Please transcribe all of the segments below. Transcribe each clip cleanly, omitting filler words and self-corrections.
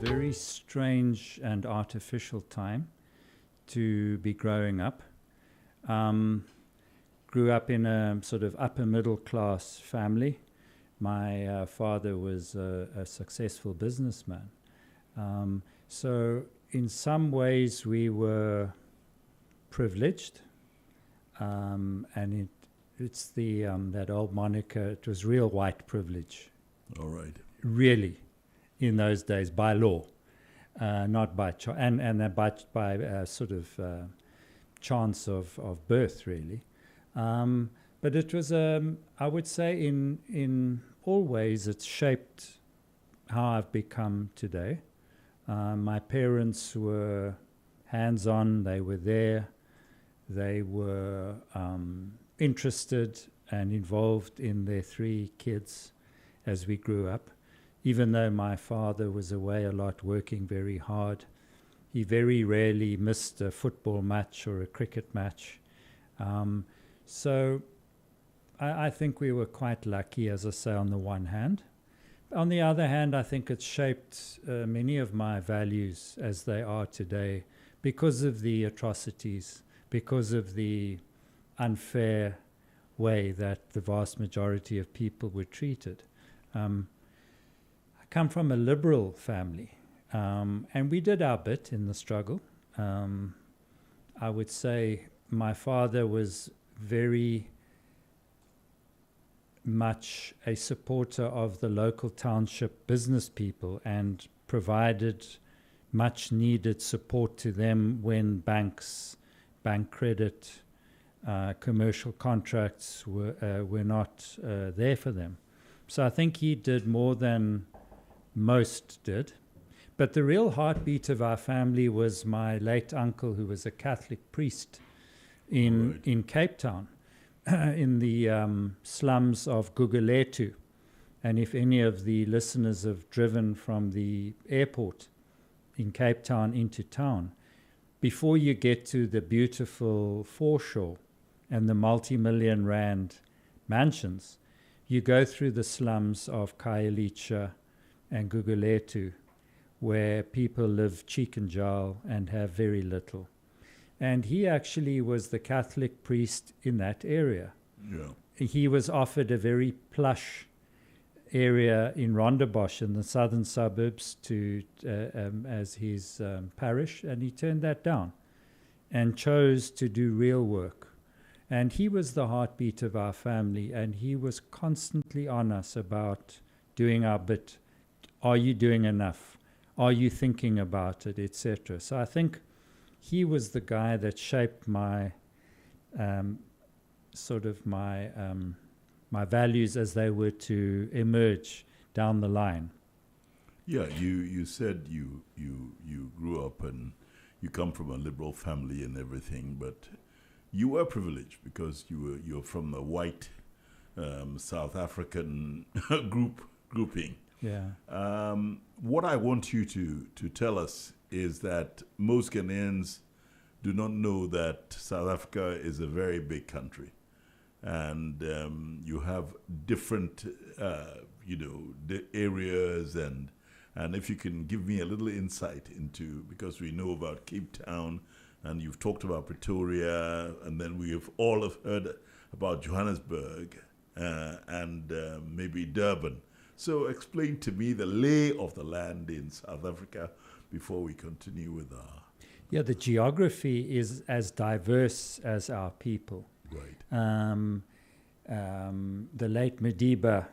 very strange and artificial time to be growing up. Grew up in a sort of upper middle class family. My father was a successful businessman. So in some ways we were privileged, and it's the that old moniker, it was real white privilege. All right. Really, in those days, by law, not by by sort of chance of birth, really. But it was, I would say, in all ways, it's shaped how I've become today. My parents were hands-on, they were there, they were interested and involved in their 3 kids as we grew up. Even though my father was away a lot working very hard, he very rarely missed a football match or a cricket match. So I think we were quite lucky, as I say, on the one hand. On the other hand, I think it's shaped many of my values as they are today because of the atrocities, because of the unfair way that the vast majority of people were treated. I come from a liberal family, and we did our bit in the struggle. I would say my father was very much a supporter of the local township business people and provided much needed support to them when banks, bank credit, commercial contracts were not there for them. So I think he did more than most did. But the real heartbeat of our family was my late uncle, who was a Catholic priest in Cape Town, in the slums of Gugulethu. And if any of the listeners have driven from the airport in Cape Town into town, before you get to the beautiful foreshore and the multi-million rand mansions, you go through the slums of Khayelitsha and Gugulethu, where people live cheek and jowl and have very little. And he actually was the Catholic priest in that area. Yeah. He was offered a very plush area in Rondebosch in the southern suburbs as his parish, and he turned that down and chose to do real work. And he was the heartbeat of our family, and he was constantly on us about doing our bit. Are you doing enough? Are you thinking about it, etc.? So I think he was the guy that shaped my my values as they were to emerge down the line. Yeah, you said you grew up and you come from a liberal family and everything, but you were privileged because you're from a white South African grouping. Yeah. What I want you to tell us is that most Ghanaians do not know that South Africa is a very big country, and you have different, the areas, and if you can give me a little insight into, because we know about Cape Town, and you've talked about Pretoria, and then we have all have heard about Johannesburg and maybe Durban. So explain to me the lay of the land in South Africa before we continue with our... Yeah, the geography is as diverse as our people. Right. The late Madiba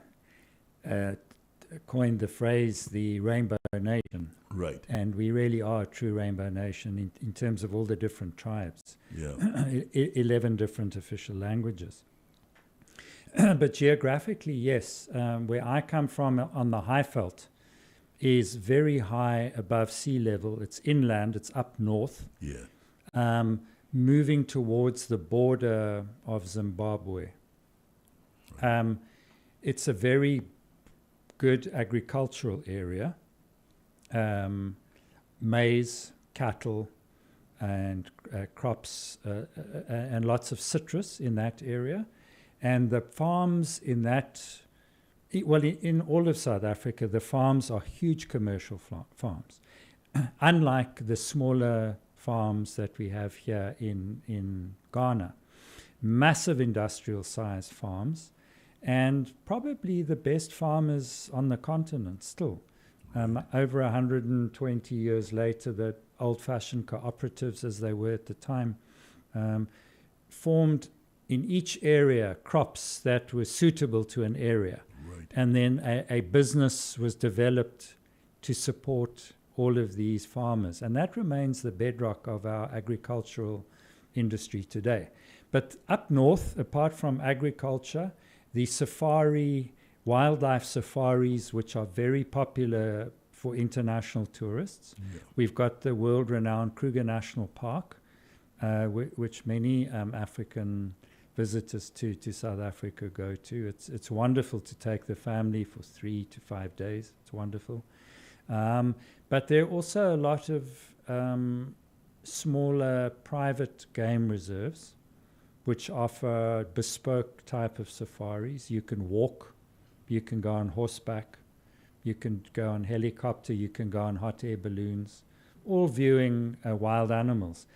coined the phrase the Rainbow Nation. Right. And we really are a true Rainbow Nation in terms of all the different tribes. Yeah. 11 different official languages. But geographically, yes, where I come from on the Highveld is very high above sea level. It's inland, it's up north. Yeah. Moving towards the border of Zimbabwe. Right. It's a very good agricultural area. Maize, cattle, and crops, and lots of citrus in that area. And the farms in that Well, in all of South Africa, the farms are huge commercial farms. Unlike the smaller farms that we have here in Ghana, massive industrial sized farms, and probably the best farmers on the continent still. Over 120 years later, the old-fashioned cooperatives, as they were at the time, formed in each area crops that were suitable to an area. Right. And then a business was developed to support all of these farmers. And that remains the bedrock of our agricultural industry today. But up north, apart from agriculture, the wildlife safaris, which are very popular for international tourists. Yeah. We've got the world-renowned Kruger National Park, which many African visitors to South Africa go to. It's wonderful to take the family for 3 to 5 days. It's wonderful. But there are also a lot of smaller private game reserves which offer bespoke type of safaris. You can walk, you can go on horseback, you can go on helicopter, you can go on hot air balloons, all viewing wild animals.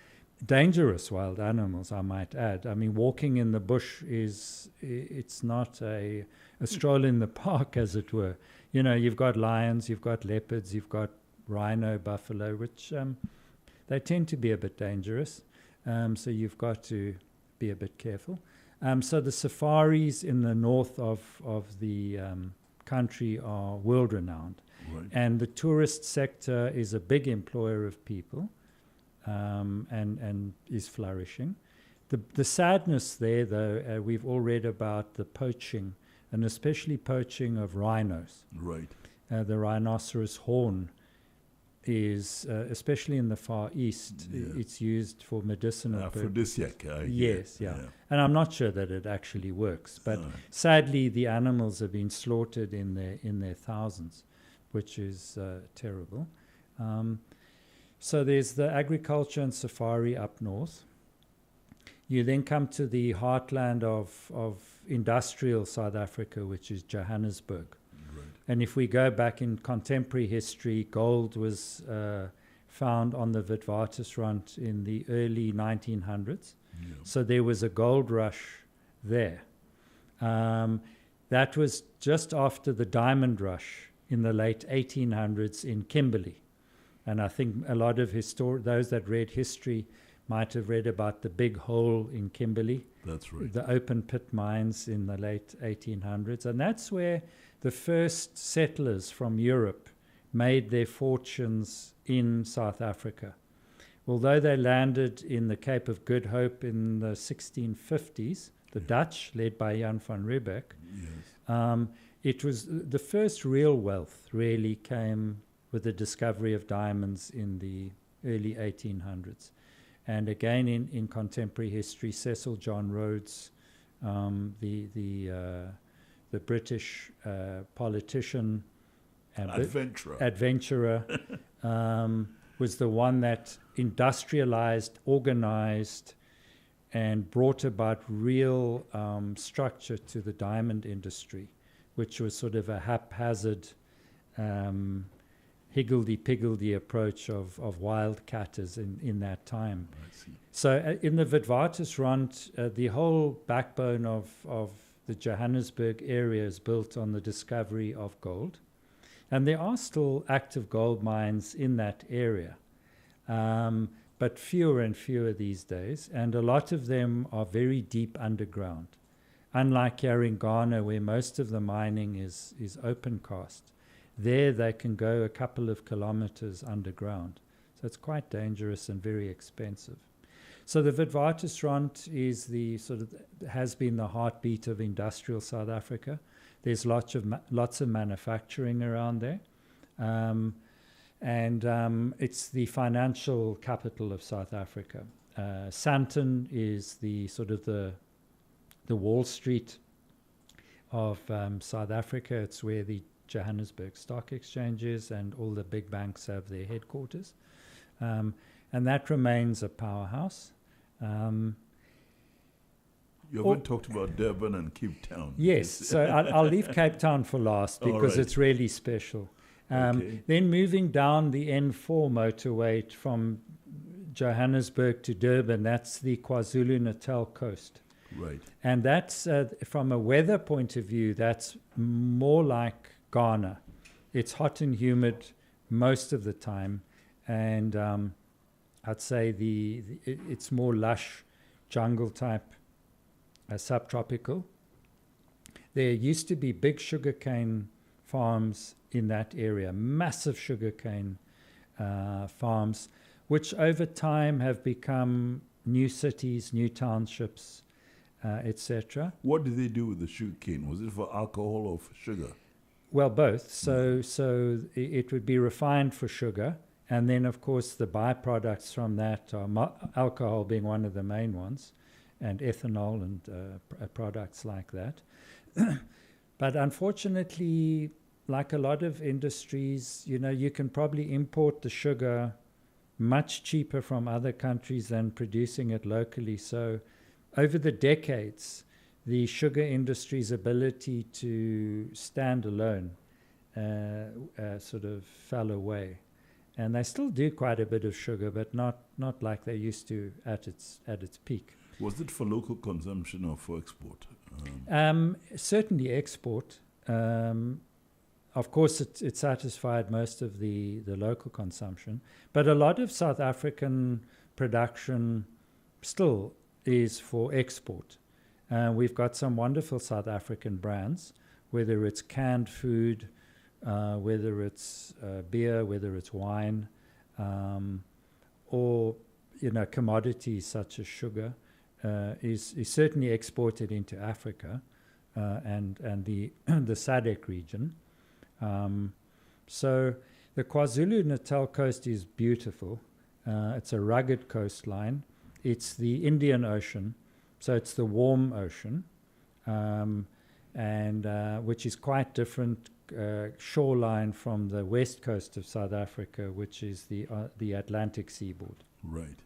Dangerous wild animals, I might add. I mean, walking in the bush it's not a stroll in the park, as it were. You know, you've got lions, you've got leopards, you've got rhino, buffalo, which they tend to be a bit dangerous. So you've got to be a bit careful. So the safaris in the north of the country are world-renowned. Right. And the tourist sector is a big employer of people. And is flourishing. The sadness there, though, we've all read about the poaching, and especially poaching of rhinos. Right. The rhinoceros horn is, especially in the Far East, it's used for medicinal purposes. Aphrodisiac. Yes, yeah. And I'm not sure that it actually works, but sadly the animals have been slaughtered in their thousands, which is terrible. So there's the agriculture and safari up north. You then come to the heartland of industrial South Africa, which is Johannesburg. Right. And if we go back in contemporary history, gold was found on the Witwatersrand in the early 1900s. Yeah. So there was a gold rush there. That was just after the diamond rush in the late 1800s in Kimberley. And I think a lot of those that read history might have read about the big hole in Kimberley. That's right. The open pit mines in the late 1800s. And that's where the first settlers from Europe made their fortunes in South Africa. Although they landed in the Cape of Good Hope in the 1650s, the Dutch, led by Jan van Riebeeck, it was the first real wealth really came with the discovery of diamonds in the early 1800s. And again, in contemporary history, Cecil John Rhodes, the British politician, adventurer, was the one that industrialized, organized, and brought about real structure to the diamond industry, which was sort of a haphazard, higgledy-piggledy approach of wildcatters in that time. I see. So in the Witwatersrand, the whole backbone of the Johannesburg area is built on the discovery of gold. And there are still active gold mines in that area, but fewer and fewer these days. And a lot of them are very deep underground. Unlike here in Ghana, where most of the mining is open cast. There they can go a couple of kilometers underground. So it's quite dangerous and very expensive. So the Witwatersrand is has been the heartbeat of industrial South Africa. There's lots of manufacturing around there. And it's the financial capital of South Africa. Sandton is the Wall Street of South Africa. It's where the Johannesburg Stock Exchange is, and all the big banks have their headquarters. And that remains a powerhouse. You haven't talked about Durban and Cape Town. Yes, so I'll leave Cape Town for last because it's really special. Then moving down the N4 motorway from Johannesburg to Durban, that's the KwaZulu-Natal coast. Right. And that's, from a weather point of view, that's more like Ghana. It's hot and humid most of the time. And I'd say it's more lush jungle type, subtropical. There used to be big sugarcane farms in that area, massive sugarcane farms, which over time have become new cities, new townships, etc. What did they do with the sugarcane? Was it for alcohol or for sugar? Well, both. So it would be refined for sugar, and then of course the byproducts from that are alcohol being one of the main ones, and ethanol and products like that. But unfortunately, like a lot of industries, you can probably import the sugar much cheaper from other countries than producing it locally. So over the decades, the sugar industry's ability to stand alone sort of fell away. And they still do quite a bit of sugar, but not like they used to at its peak. Was it for local consumption or for export? Certainly export. Of course, it satisfied most of the local consumption, but a lot of South African production still is for export. We've got some wonderful South African brands, whether it's canned food, whether it's beer, whether it's wine, or commodities such as sugar, is certainly exported into Africa and the the SADC region. So the KwaZulu-Natal coast is beautiful. It's a rugged coastline. It's the Indian Ocean, so it's the warm ocean, and which is quite different shoreline from the west coast of South Africa, which is the Atlantic seaboard. Right.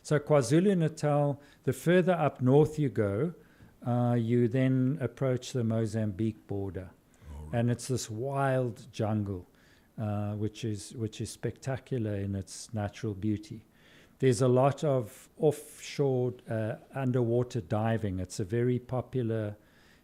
So KwaZulu-Natal, the further up north you go, you then approach the Mozambique border. And it's this wild jungle, which is spectacular in its natural beauty. There's a lot of offshore underwater diving. It's a very popular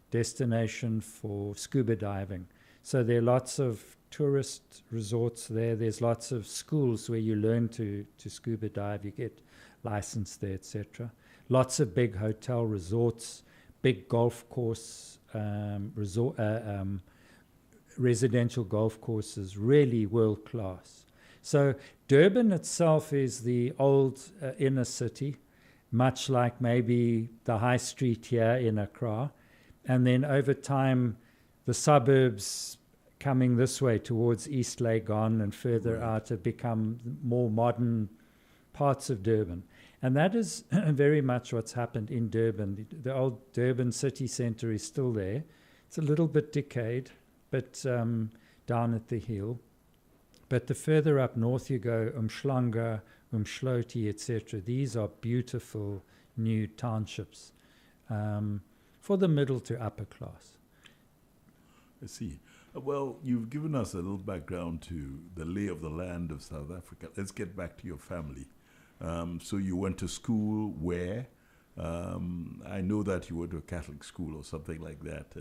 destination for scuba diving. So there are lots of tourist resorts there. There's lots of schools where you learn to scuba dive. You get licensed there, etc. Lots of big hotel resorts, big golf course residential golf courses, really world class. So Durban itself is the old inner city, much like maybe the high street here in Accra. And then over time, the suburbs coming this way towards East Legon and further out have become more modern parts of Durban. And that is very much what's happened in Durban. The old Durban city centre is still there. It's a little bit decayed, but down at the hill. But the further up north you go, Umhlanga, Umhloti, etc., these are beautiful new townships for the middle to upper class. I see. Well, you've given us a little background to the lay of the land of South Africa. Let's get back to your family. So you went to school where? I know that you went to a Catholic school or something like that,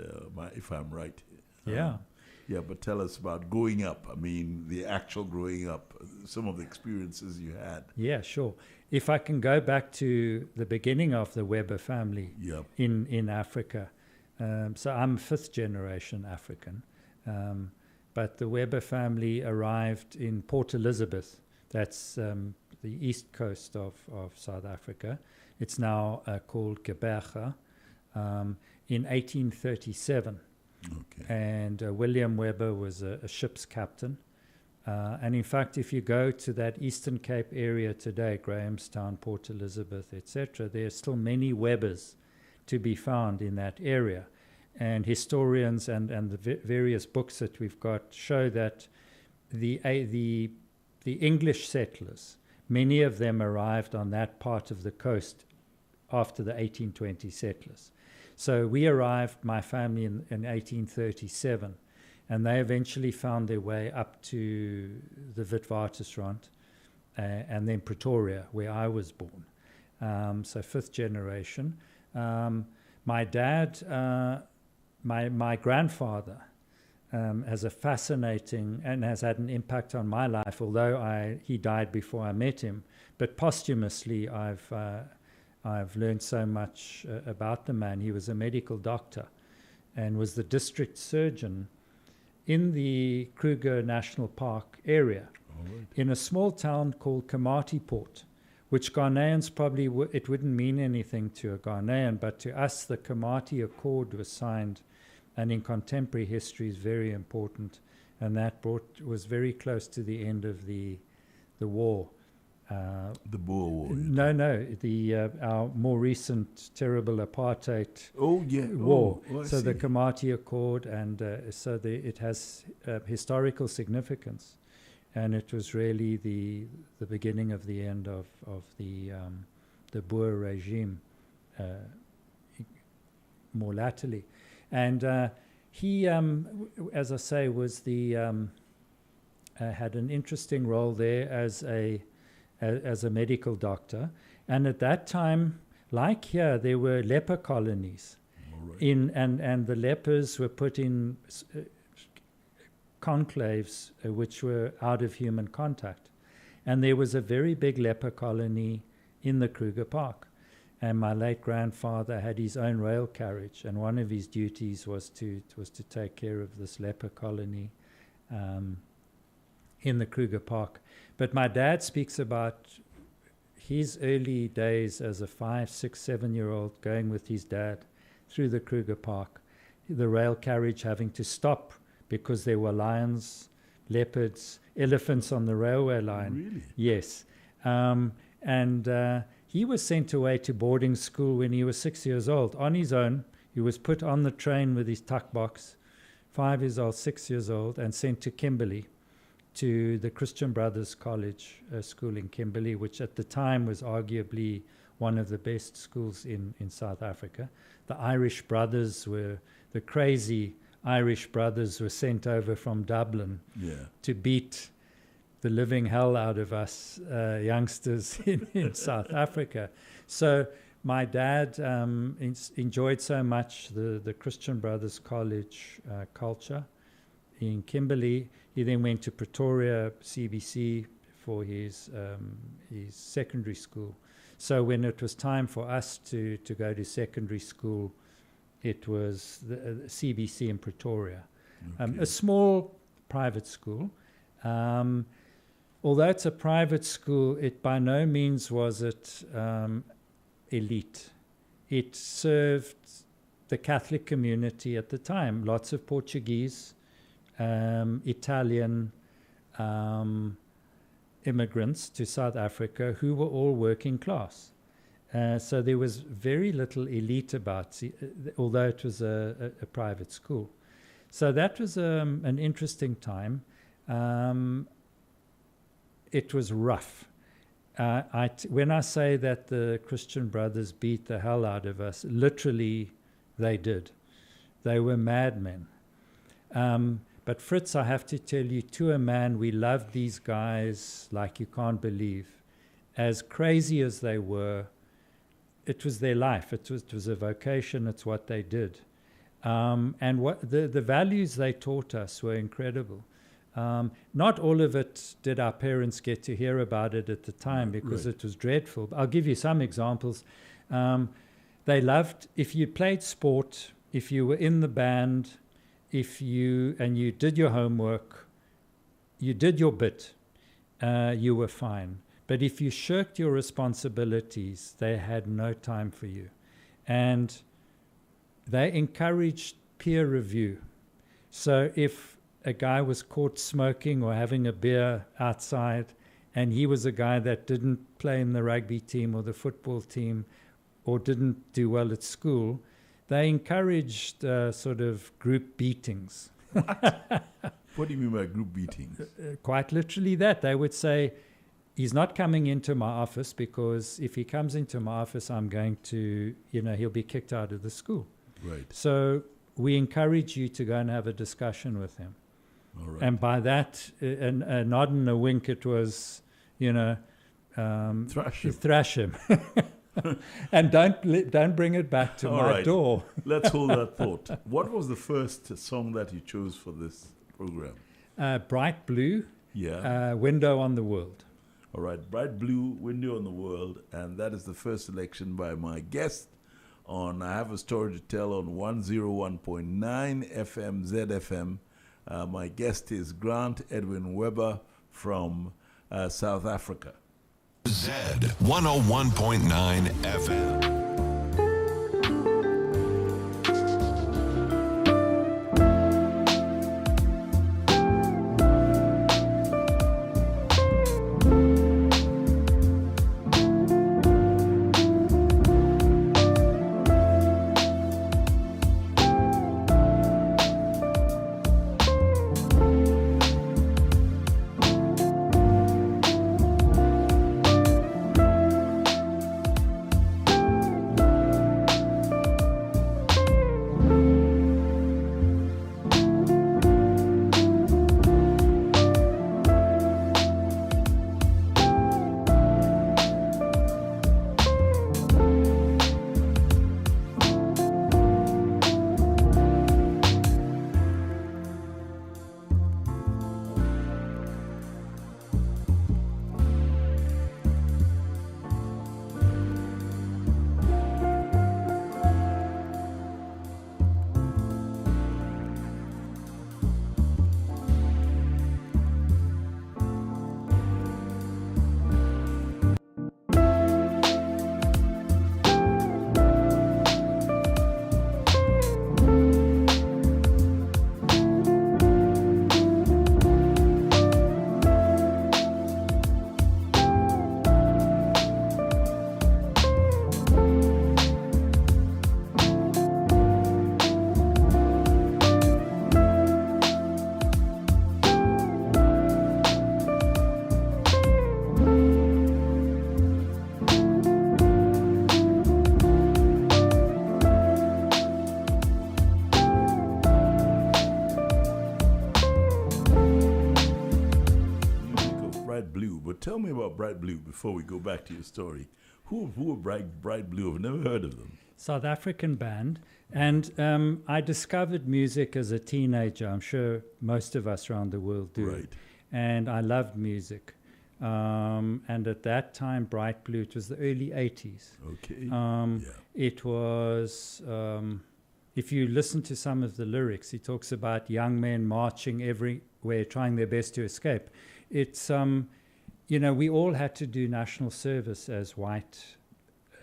if I'm right. Yeah. Yeah, but tell us about growing up. I mean, the actual growing up, some of the experiences you had. Yeah, sure. If I can go back to the beginning of the Weber family in Africa. So I'm fifth generation African. But the Weber family arrived in Port Elizabeth. That's the east coast of South Africa. It's now called Gqeberha, in 1837. Okay. And William Weber was a ship's captain. And in fact, if you go to that Eastern Cape area today, Grahamstown, Port Elizabeth, etc., there are still many Webers to be found in that area. And historians and the various books that we've got show that the English settlers, many of them arrived on that part of the coast after the 1820 settlers. So we arrived, my family, in 1837, and they eventually found their way up to the Witwatersrand and then Pretoria, where I was born. So fifth generation. My dad, my grandfather, has a fascinating and has had an impact on my life, although he died before I met him. But posthumously, I've learned so much about the man. He was a medical doctor and was the district surgeon in the Kruger National Park area, in a small town called Komatipoort, which Ghanaians probably, it wouldn't mean anything to a Ghanaian, but to us the Komati Accord was signed, and in contemporary history is very important, and that was very close to the end of the war. The Boer War? No, our more recent terrible apartheid war. So the Komati Accord, and so it has historical significance, and it was really the beginning of the end of the Boer regime, more latterly. And he, as I say, was had an interesting role there as a medical doctor. And at that time, like here, there were leper colonies. And the lepers were put in conclaves which were out of human contact. And there was a very big leper colony in the Kruger Park. And my late grandfather had his own rail carriage, and one of his duties was to take care of this leper colony in the Kruger Park. But my dad speaks about his early days as a 5, 6, 7-year-old going with his dad through the Kruger Park, the rail carriage having to stop because there were lions, leopards, elephants on the railway line. Really? Yes. He was sent away to boarding school when he was 6 years old on his own. He was put on the train with his tuck box, 5 years old, 6 years old, and sent to Kimberley, to the Christian Brothers College school in Kimberley, which at the time was arguably one of the best schools in South Africa. The Irish brothers the crazy Irish brothers were sent over from Dublin to beat the living hell out of us youngsters in South Africa. So my dad enjoyed so much the Christian Brothers College culture in Kimberley. He then went to Pretoria CBC for his secondary school. So when it was time for us to go to secondary school, it was the CBC in Pretoria, a small private school. Although it's a private school, it by no means was it elite. It served the Catholic community at the time, lots of Portuguese, Italian immigrants to South Africa who were all working class. So there was very little elite about, although it was a private school. So that was an interesting time. It was rough. When I say that the Christian Brothers beat the hell out of us, literally they did. They were madmen. But Fritz, I have to tell you, to a man, we loved these guys like you can't believe. As crazy as they were, it was their life. It was a vocation. It's what they did. And what the values they taught us were incredible. Not all of it did our parents get to hear about it at the time because it was dreadful. I'll give you some examples. They loved, if you played sport, if you were in the band, and you did your homework, you did your bit, you were fine. But if you shirked your responsibilities, they had no time for you. And they encouraged peer review. So if a guy was caught smoking or having a beer outside, and he was a guy that didn't play in the rugby team or the football team or didn't do well at school, they encouraged sort of group beatings. What do you mean by group beatings? Quite literally that. They would say, he's not coming into my office, because if he comes into my office, I'm going to, he'll be kicked out of the school. Right. So we encourage you to go and have a discussion with him. All right. And by that, a nod and a wink, it was, thrash him. And don't bring it back to All my right. door. Let's hold that thought. What was the first song that you chose for this program? Bright Blue, Yeah. Window on the World. All right. Bright Blue, Window on the World. And that is the first selection by my guest on I Have a Story to Tell on 101.9 FM ZFM. My guest is Grant Edwin Weber from South Africa. Z 101.9 FM. Tell me about Bright Blue before we go back to your story. Who are Bright Blue? I've never heard of them. South African band. And I discovered music as a teenager. I'm sure most of us around the world do. Right. And I loved music. And at that time, Bright Blue, it was the early 80s. Okay. It was, if you listen to some of the lyrics, he talks about young men marching everywhere, trying their best to escape. It's, we all had to do national service as white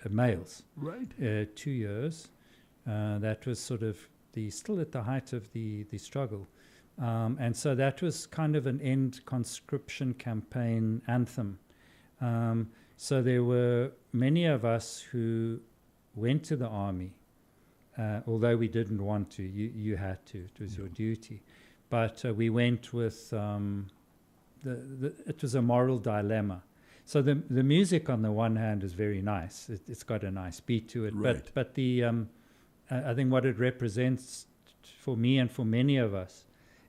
males. Right. 2 years. That was sort of still at the height of the struggle. And so that was kind of an end conscription campaign anthem. So there were many of us who went to the army, although we didn't want to. You had to. It was your duty. But we went with, it was a moral dilemma. So the music on the one hand is very nice. It's got a nice beat to it. Right. But the I think what it represents for me and for many of us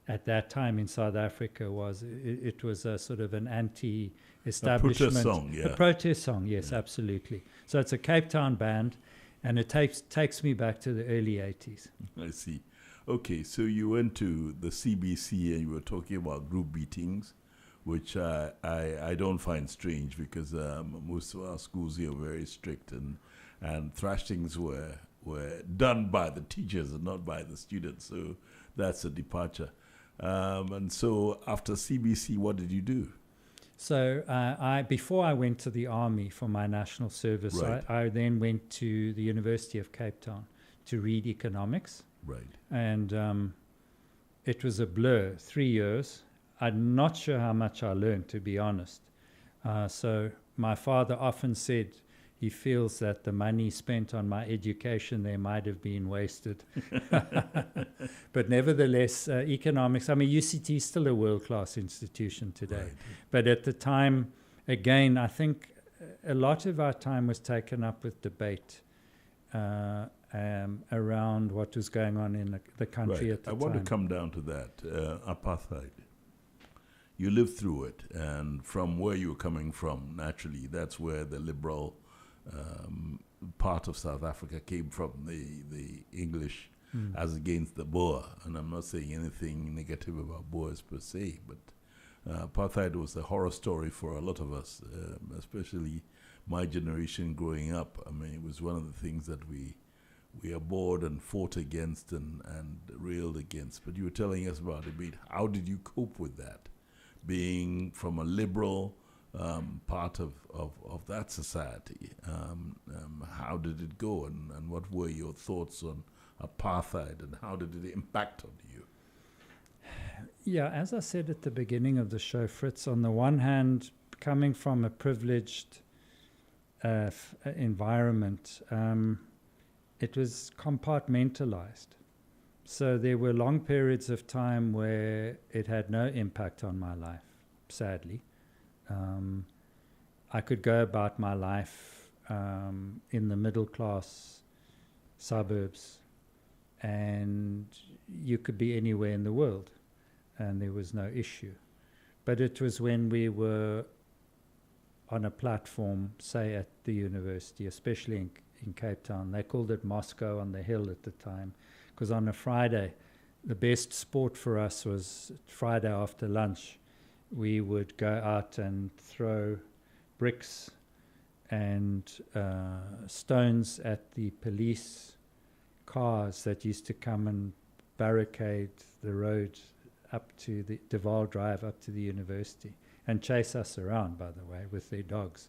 at that time in South Africa was it was a sort of an anti-establishment. A protest song, yeah. A protest song, yes, absolutely. So it's a Cape Town band, and it takes me back to the early 80s. I see. Okay, so you went to the CBC and you were talking about group beatings, which I don't find strange because most of our schools here are very strict and thrashings were done by the teachers and not by the students. So that's a departure. And so after CBC, what did you do? So before I went to the army for my national service, Right. I then went to the University of Cape Town to read economics. Right. And it was a blur, 3 years. I'm not sure how much I learned, to be honest. So my father often said he feels that the money spent on my education there might have been wasted. But nevertheless, economics, I mean, UCT is still a world-class institution today. Right. But at the time, again, I think a lot of our time was taken up with debate around what was going on in the country Right. at the I time. want to come down to that. Apartheid. You lived through it, and from where you were coming from, naturally, that's where the liberal part of South Africa came from, the English as against the Boer. And I'm not saying anything negative about Boers per se, but apartheid was a horror story for a lot of us, especially my generation growing up. I mean, it was one of the things that we abhorred and fought against and railed against. But you were telling us about it. How did you cope with that? Being from a liberal part of that society, how did it go, and what were your thoughts on apartheid, and how did it impact on you? Yeah, as I said at the beginning of the show, Fritz, on the one hand, coming from a privileged environment, it was compartmentalized. So there were long periods of time where it had no impact on my life, sadly. I could go about my life in the middle class suburbs, and you could be anywhere in the world, and there was no issue. But it was when we were on a platform, say at the university, especially in Cape Town, they called it Moscow on the Hill at the time, because on a Friday, the best sport for us was Friday after lunch. We would go out and throw bricks and stones at the police cars that used to come and barricade the road up to the Duval Drive up to the university and chase us around, by the way, with their dogs.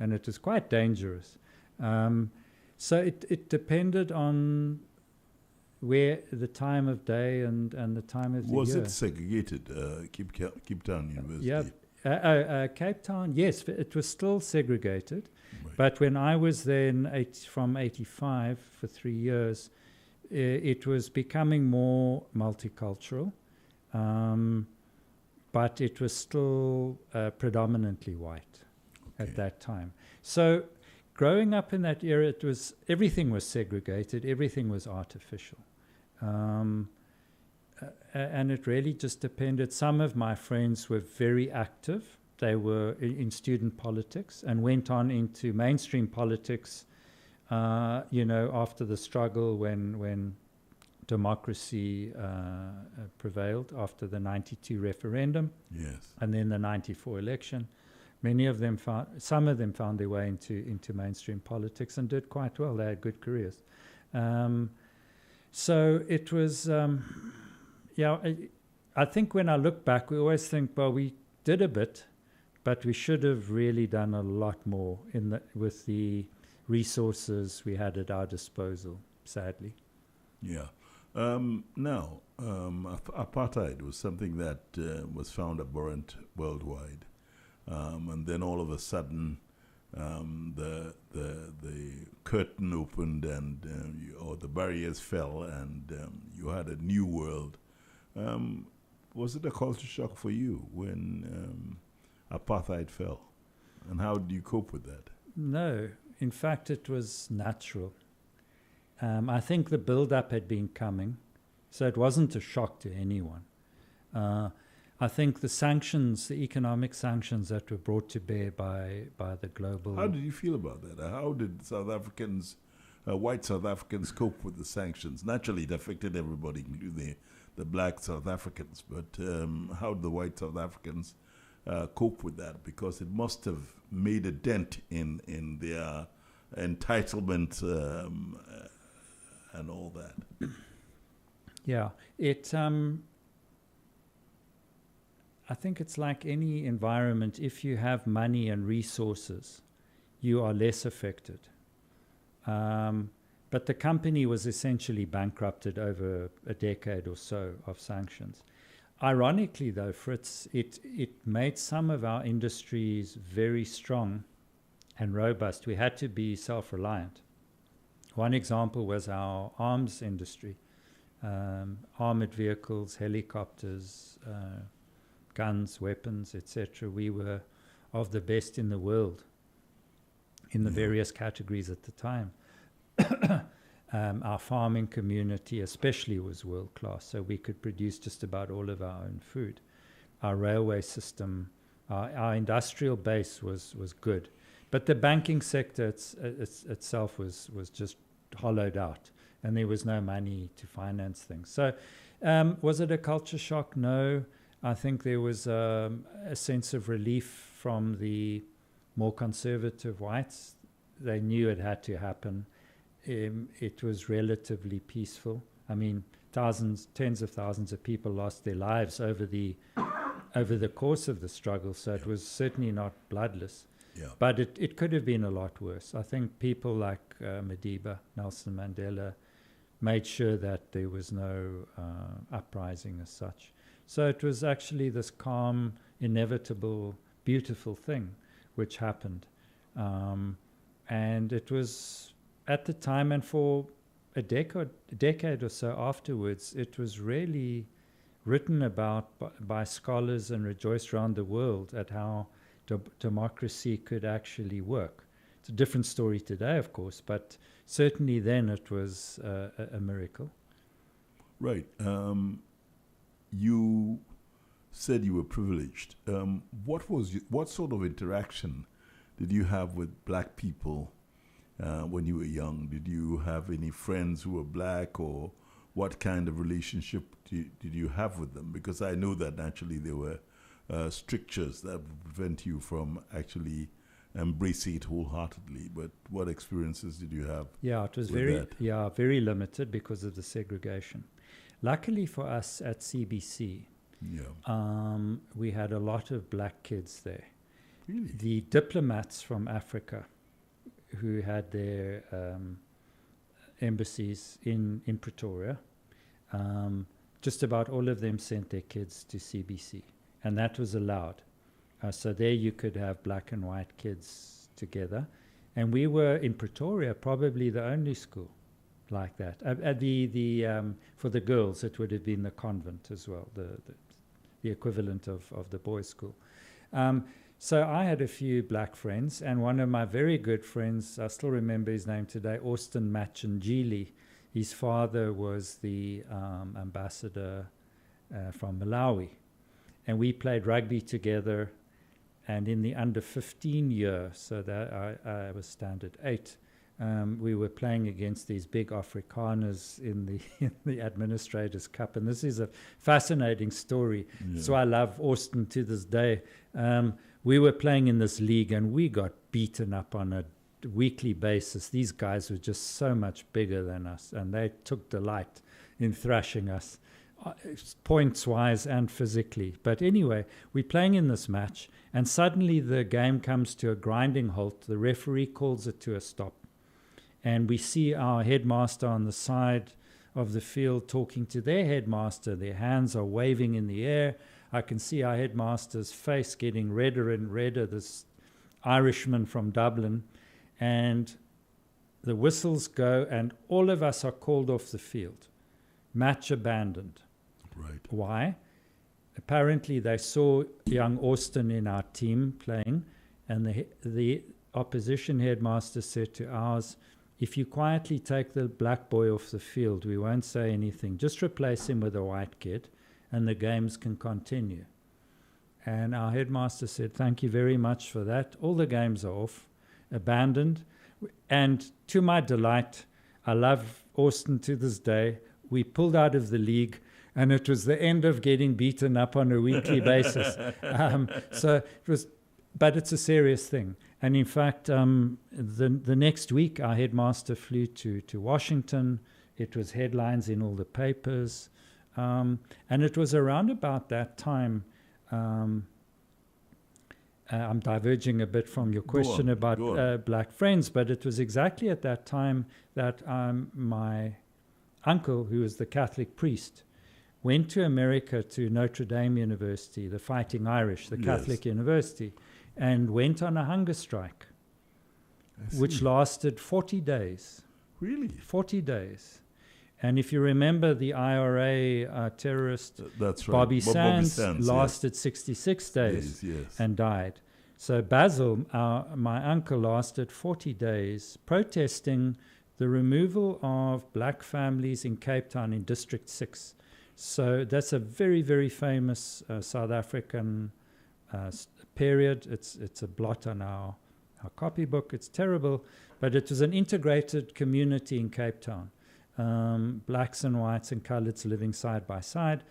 And it was quite dangerous. So it depended on where the time of day and the time of the year. Was it segregated, Cape Town University? Yeah. Cape Town, yes, it was still segregated. Right. But when I was there from 85 for 3 years, it was becoming more multicultural, but it was still predominantly white at that time. So growing up in that era, everything was segregated, everything was artificial. And it really just depended. Some of my friends were very active. They were in student politics and went on into mainstream politics, after the struggle when democracy prevailed after the 92 referendum. Yes. And then the 94 election. Some of them found their way into mainstream politics and did quite well. They had good careers. So it was, I think when I look back, we always think, well, we did a bit, but we should have really done a lot more with the resources we had at our disposal, sadly. Yeah. Now, apartheid was something that was found abhorrent worldwide. And then all of a sudden, the curtain opened or the barriers fell, and you had a new world. Was it a culture shock for you when apartheid fell? And how did you cope with that? No. In fact, it was natural. I think the build-up had been coming, so it wasn't a shock to anyone. I think the economic sanctions that were brought to bear by the global... How did you feel about that? How did South Africans, white South Africans, cope with the sanctions? Naturally, it affected everybody, including the black South Africans. But how did the white South Africans cope with that? Because it must have made a dent in their entitlement and all that. Yeah, I think it's like any environment. If you have money and resources, you are less affected. But the company was essentially bankrupted over a decade or so of sanctions. Ironically, though, Fritz, it made some of our industries very strong and robust. We had to be self-reliant. One example was our arms industry, armored vehicles, helicopters, guns, weapons, etc. We were of the best in the world in the various categories at the time. Our farming community especially was world class, so we could produce just about all of our own food. Our railway system, our industrial base was good. But the banking sector itself was just hollowed out, and there was no money to finance things. So was it a culture shock? No. I think there was a sense of relief from the more conservative whites. They knew it had to happen. It was relatively peaceful. I mean, tens of thousands of people lost their lives over the course of the struggle, so it was certainly not bloodless. Yeah. But it could have been a lot worse. I think people like Madiba, Nelson Mandela, made sure that there was no uprising as such. So it was actually this calm, inevitable, beautiful thing which happened. And it was, at the time and for a decade or so afterwards, it was really written about by scholars and rejoiced around the world at how democracy could actually work. It's a different story today, of course, but certainly then it was a miracle. Right. You said you were privileged. What sort of interaction did you have with black people when you were young? Did you have any friends who were black, or what kind of relationship did you have with them? Because I know that naturally there were strictures that would prevent you from actually embracing it wholeheartedly. But what experiences did you have? Yeah, it was with very limited because of the segregation. Luckily for us at CBC, we had a lot of black kids there. Really? The diplomats from Africa who had their embassies in Pretoria, just about all of them sent their kids to CBC, and that was allowed. So there you could have black and white kids together, and we were in Pretoria probably the only school like that. For the girls, it would have been the convent as well, the equivalent of the boys' school. So I had a few black friends, and one of my very good friends, I still remember his name today, Austin Machinjili. His father was the ambassador from Malawi, and we played rugby together. And in the under 15 year, so that I was standard 8, we were playing against these big Afrikaners in the Administrators' Cup. And this is a fascinating story. Yeah. So I love Austin to this day. We were playing in this league, and we got beaten up on a weekly basis. These guys were just so much bigger than us, and they took delight in thrashing us, points-wise and physically. But anyway, we're playing in this match, and suddenly the game comes to a grinding halt. The referee calls it to a stop. And we see our headmaster on the side of the field talking to their headmaster. Their hands are waving in the air. I can see our headmaster's face getting redder and redder, this Irishman from Dublin. And the whistles go, and all of us are called off the field. Match abandoned. Right. Why? Apparently they saw young Austin in our team playing, and the opposition headmaster said to ours, if you quietly take the black boy off the field, we won't say anything. Just replace him with a white kid, and the games can continue. And our headmaster said, thank you very much for that. All the games are off, abandoned. And to my delight, I love Austin to this day. We pulled out of the league, and it was the end of getting beaten up on a weekly basis. So it was, but it's a serious thing. And in fact, the next week, our headmaster flew to Washington. It was headlines in all the papers. And it was around about that time, I'm diverging a bit from your question about black friends, but it was exactly at that time that my uncle, who was the Catholic priest, went to America to Notre Dame University, the Fighting Irish, the Catholic university, and went on a hunger strike, which lasted 40 days. Really? 40 days. And if you remember, the IRA terrorist that's right. Bobby Sands Sands lasted 66 days yes. and died. So Basil, my uncle, lasted 40 days protesting the removal of black families in Cape Town in District 6. So that's a very, very famous South African period. It's a blot on our copybook. It's terrible, but it was an integrated community in Cape Town. Blacks and whites and coloureds living side by side.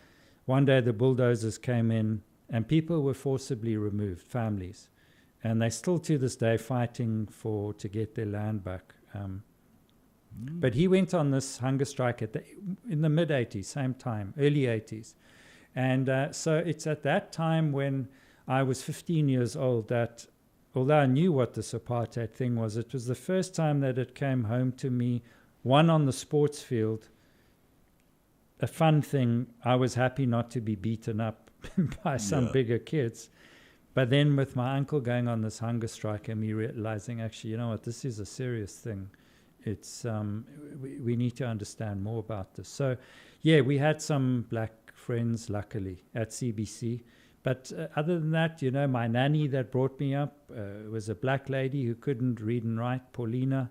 One day the bulldozers came in and people were forcibly removed, families. And they're still to this day fighting to get their land back. But he went on this hunger strike in the mid-'80s, same time, early 80s. And so it's at that time when I was 15 years old that, although I knew what this apartheid thing was, it was the first time that it came home to me, one on the sports field, a fun thing. I was happy not to be beaten up by some bigger kids. But then with my uncle going on this hunger strike and me realizing, actually, you know what, this is a serious thing. It's we need to understand more about this. So, yeah, we had some black friends, luckily, at CBC. But other than that, you know, my nanny that brought me up was a black lady who couldn't read and write, Paulina.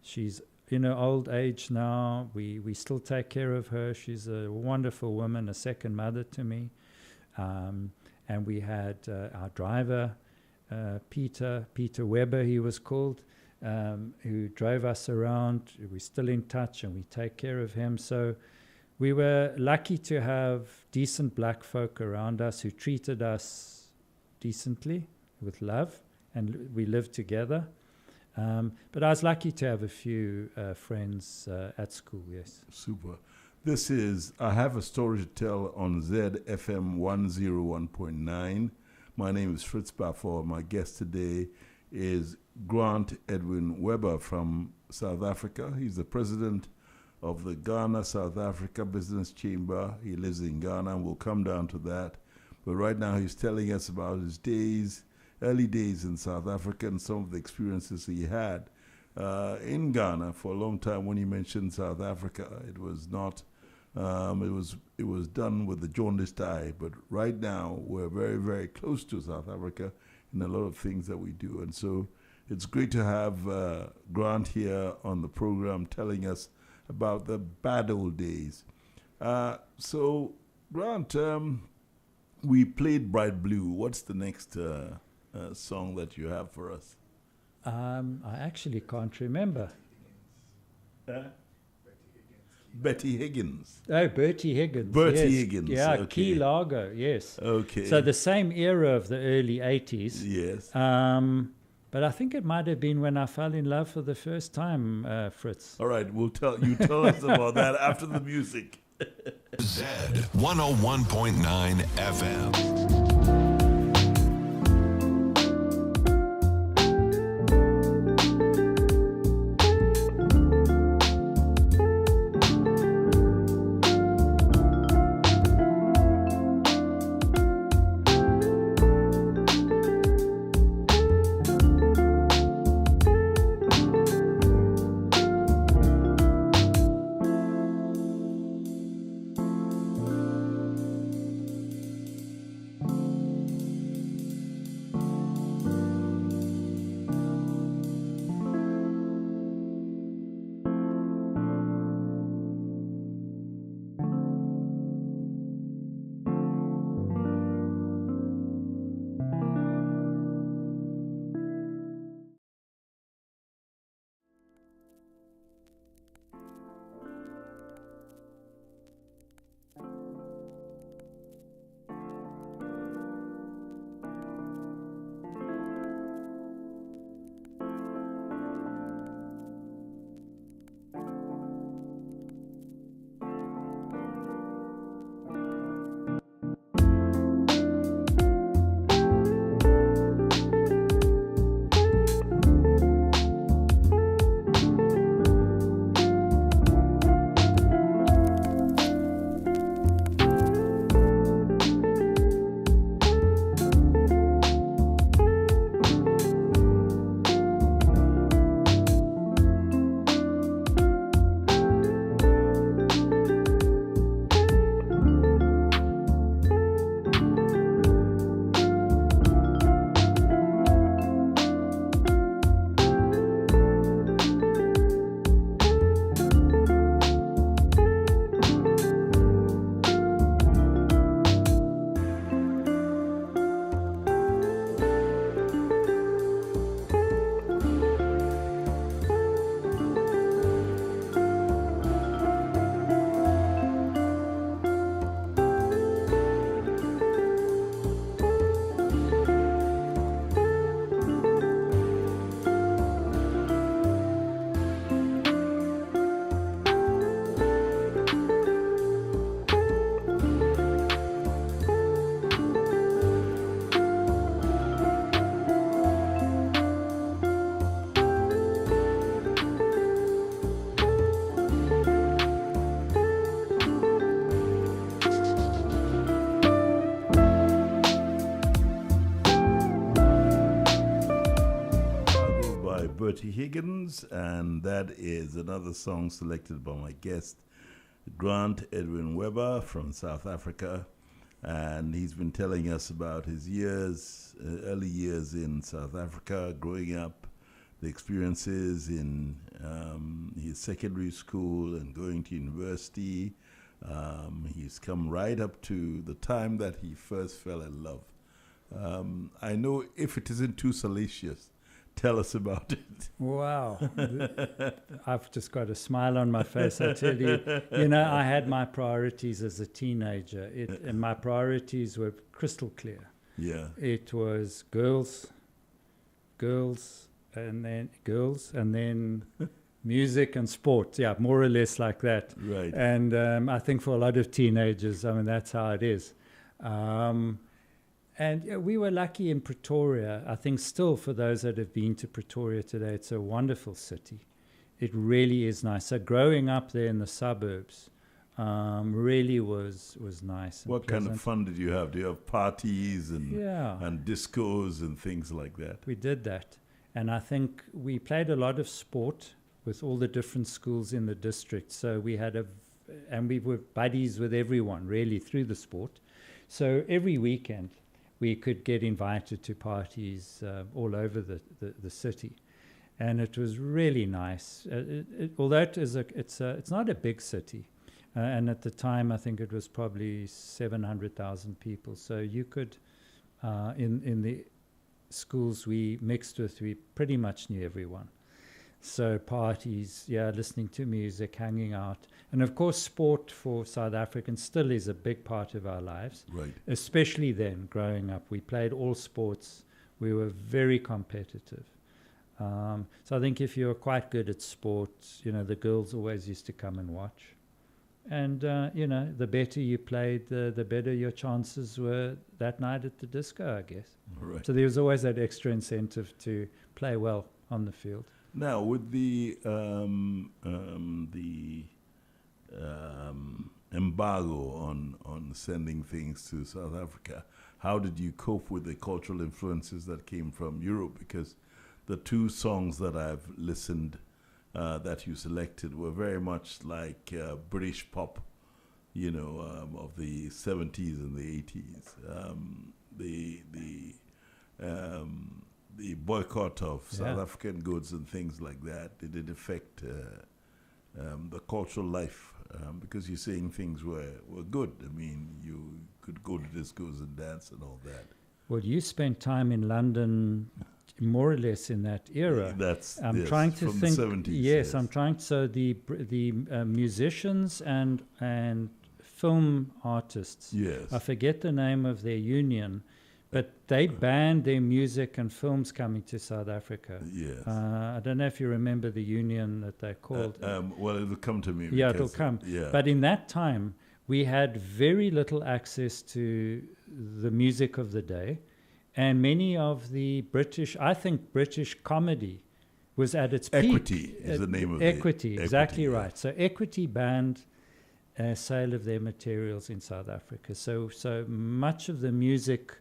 She's in her old age now. We still take care of her. She's a wonderful woman, a second mother to me. And we had our driver, Peter Weber, he was called, who drove us around. We're still in touch and we take care of him. So we were lucky to have decent black folk around us who treated us decently, with love, and we lived together. But I was lucky to have a few friends at school, yes. Super. This is, I have a story to tell on ZFM 101.9. My name is Fritz Baffour. My guest today is Grant Edwin Weber from South Africa. He's the president of the Ghana-South Africa Business Chamber. He lives in Ghana, and we'll come down to that. But right now he's telling us about his days, early days in South Africa, and some of the experiences he had in Ghana. For a long time, when he mentioned South Africa, it was not, it was done with the jaundiced eye. But right now, we're very, very close to South Africa in a lot of things that we do. And so it's great to have Grant here on the program telling us about the bad old days. So, Grant, we played Bright Blue. What's the next song that you have for us? I actually can't remember. Betty Higgins. Oh, Bertie Higgins. Bertie yes. Higgins. Yeah, Okay. Key Largo, yes. Okay. So the same era of the early 80s. Yes. But I think it might have been when I fell in love for the first time, Fritz. All right, we'll tell us about that after the music. Z 101.9 FM. Bertie Higgins, and that is another song selected by my guest, Grant Edwin Weber from South Africa. And he's been telling us about his years, early years in South Africa, growing up, the experiences in his secondary school and going to university. He's come right up to the time that he first fell in love. I know if it isn't too salacious, tell us about it. Wow. I've just got a smile on my face, I tell you. You know, I had my priorities as a teenager, and my priorities were crystal clear. Yeah. It was girls, and then music and sport. Yeah, more or less like that. Right. And I think for a lot of teenagers, I mean, that's how it is. And we were lucky in Pretoria. I think still for those that have been to Pretoria today, it's a wonderful city. It really is nice. So growing up there in the suburbs really was nice. And what pleasant. kind of fun did you have? Do you have parties and Yeah. and discos and things like that? We did that. And I think we played a lot of sport with all the different schools in the district. So we had and we were buddies with everyone really through the sport. So every weekend we could get invited to parties all over the city. And it was really nice. Although it's not a big city. And at the time, I think it was probably 700,000 people. So you could, in the schools we mixed with, we pretty much knew everyone. So parties, yeah, listening to music, hanging out. And of course, sport for South Africans still is a big part of our lives. Right. Especially then, growing up. We played all sports. We were very competitive. So I think if you're quite good at sports, you know, the girls always used to come and watch. And, you know, the better you played, the better your chances were that night at the disco, I guess. Right. So there was always that extra incentive to play well on the field. Now, with the embargo on sending things to South Africa, how did you cope with the cultural influences that came from Europe? Because the two songs that I've listened that you selected were very much like British pop, you know, of the 70s and the 80s. The boycott of South African goods and things like that, did it affect the cultural life? Because you're saying things were good. I mean, you could go to discos and dance and all that. Well, you spent time in London more or less in that era. I'm trying to from think. The 70s, yes, I'm trying. So the musicians and film artists. Yes. I forget the name of their union, but they banned their music and films coming to South Africa. Yes. I don't know if you remember the union that they called. Well, it'll come to me. Yeah, it'll come. Yeah. But in that time, we had very little access to the music of the day. And many of the British comedy was at its peak. Equity is the name of it. Equity, exactly right. So Equity banned sale of their materials in South Africa. So much of the music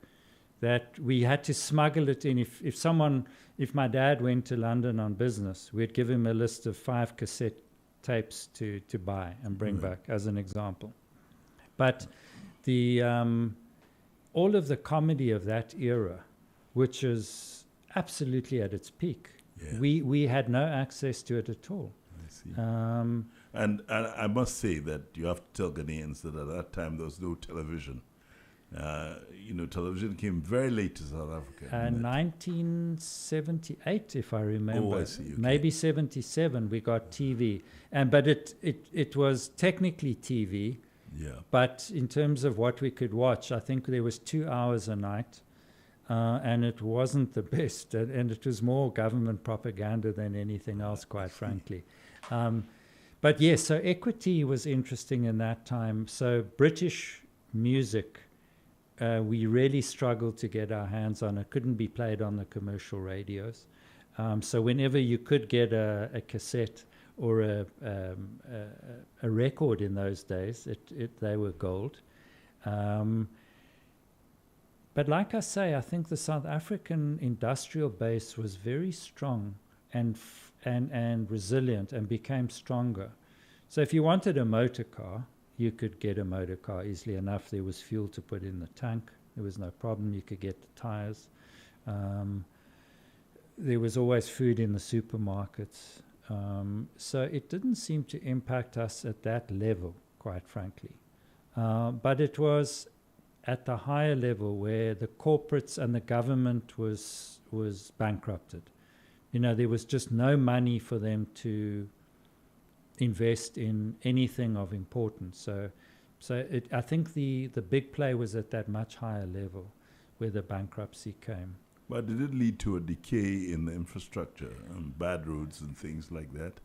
that we had to smuggle it in. If my dad went to London on business, we'd give him a list of 5 cassette tapes to buy and bring back, as an example. But the all of the comedy of that era, which is absolutely at its peak, we had no access to it at all. I see. And I must say that you have to tell Ghanaians that at that time there was no television. You know, television came very late to South Africa. 1978, if I remember. Oh, I see. Okay. Maybe 77, we got TV. But it was technically TV. Yeah. But in terms of what we could watch, I think there was 2 hours a night. And it wasn't the best. And it was more government propaganda than anything else, quite frankly. But yes, so Equity was interesting in that time. So British music, we really struggled to get our hands on. It couldn't be played on the commercial radios. So whenever you could get a cassette or a record in those days, they were gold. But like I say, I think the South African industrial base was very strong and resilient and became stronger. So if you wanted a motor car, you could get a motor car easily enough. There was fuel to put in the tank. There was no problem. You could get the tires. There was always food in the supermarkets. So it didn't seem to impact us at that level, quite frankly. But it was at the higher level where the corporates and the government was bankrupted. You know, there was just no money for them to invest in anything of importance. So I think the big play was at that much higher level where the bankruptcy came. But did it lead to a decay in the infrastructure, bad roads and things like that?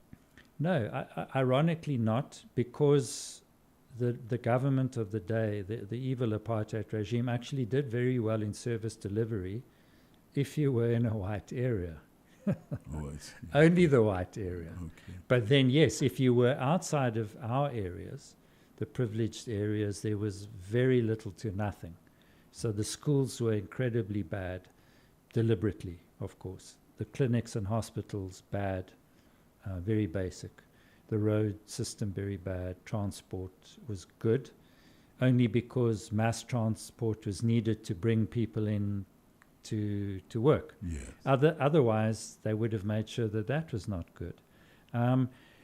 No, ironically not, because the government of the day, the evil apartheid regime, actually did very well in service delivery if you were in a white area. Oh, I see. Only the white area. Okay. But then, yes, if you were outside of our areas, the privileged areas, there was very little to nothing. So the schools were incredibly bad, deliberately, of course. The clinics and hospitals, bad, very basic. The road system, very bad. Transport was good, only because mass transport was needed to bring people in to work. Yes. Otherwise, they would have made sure that was not good.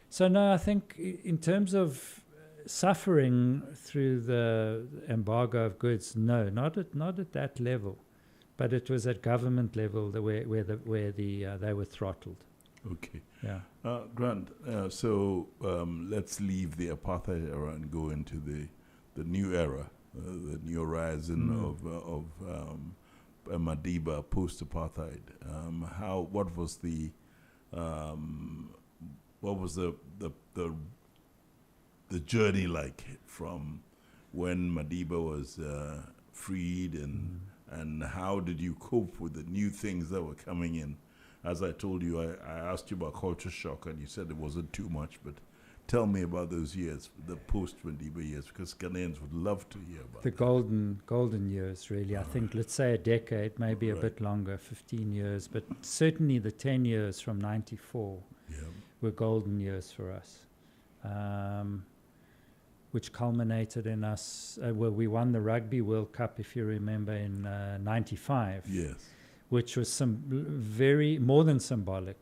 So no, I think in terms of suffering through the embargo of goods, no, not at that level, but it was at government level where they were throttled. Okay. Yeah. Grant, so let's leave the apartheid era and go into the new era, the new horizon of Madiba post-apartheid. What was the journey like from when Madiba was freed, and how did you cope with the new things that were coming in? As I told you, I asked you about culture shock, and you said it wasn't too much, but tell me about those years, the post-Madiba years, because Ghanaians would love to hear about the golden years, really. I think, let's say a decade, maybe a bit longer, 15 years, but certainly the 10 years from 94 were golden years for us, which culminated in us, well, we won the Rugby World Cup, if you remember, in 95. Yes. Which was more than symbolic.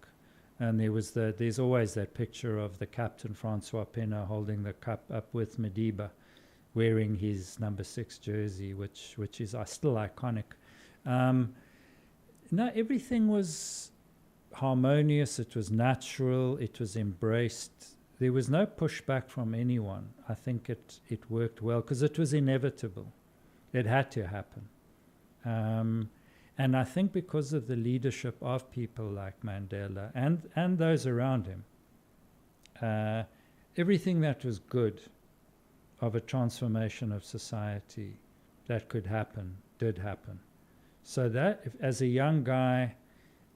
And there's always that picture of the captain, Francois Pena, holding the cup up with Madiba, wearing his number 6 jersey, which is still iconic. No, everything was harmonious, it was natural, it was embraced. There was no pushback from anyone. I think it worked well, because it was inevitable. It had to happen. And I think because of the leadership of people like Mandela and those around him, everything that was good of a transformation of society that could happen, did happen. So that, as a young guy,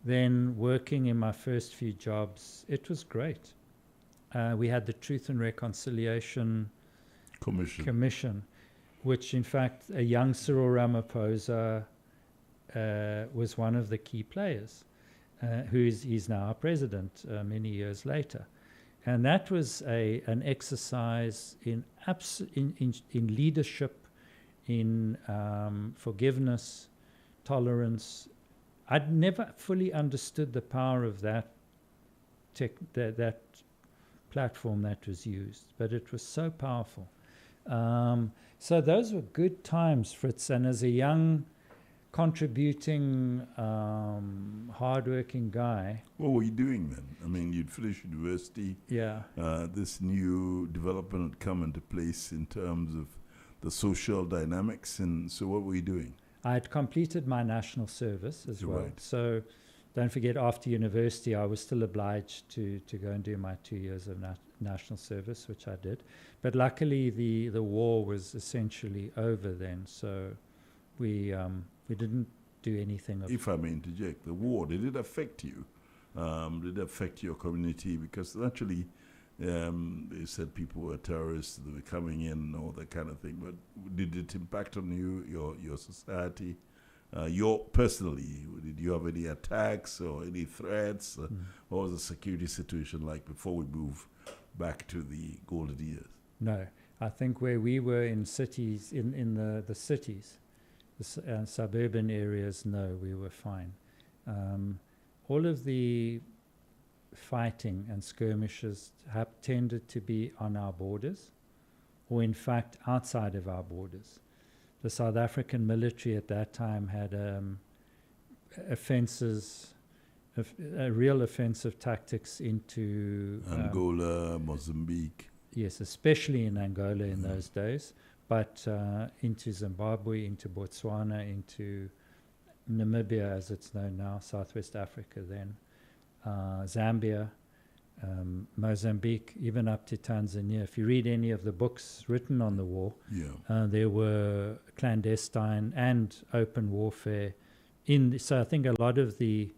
then working in my first few jobs, it was great. We had the Truth and Reconciliation Commission, which in fact a young Cyril Ramaphosa was one of the key players, he's now our president many years later. And that was an exercise in leadership, in forgiveness, tolerance. I'd never fully understood the power of that platform that was used, but it was so powerful. So those were good times, Fritz, and as a young contributing, hardworking guy. What were you doing then? I mean, you'd finished university. Yeah. This new development had come into place in terms of the social dynamics, and so what were you doing? I had completed my national service as well. Right. So don't forget, after university, I was still obliged to go and do my 2 years of national service, which I did. But luckily, the war was essentially over then, so we didn't do anything. If I may interject, the war, did it affect you? Did it affect your community? Because naturally, they said people were terrorists, they were coming in and all that kind of thing. But did it impact on you, your society? Personally, did Did you have any attacks or any threats? What was the security situation like before we move back to the golden years? No, I think where we were in cities, in the cities, the suburban areas, no, we were fine. All of the fighting and skirmishes have tended to be on our borders, or in fact outside of our borders. The South African military at that time had offenses, real offensive tactics into Angola, Mozambique. Yes, especially in Angola in those days, but into Zimbabwe, into Botswana, into Namibia as it's known now, Southwest Africa then, Zambia, Mozambique, even up to Tanzania. If you read any of the books written on the war, there were clandestine and open warfare. So I think a lot of the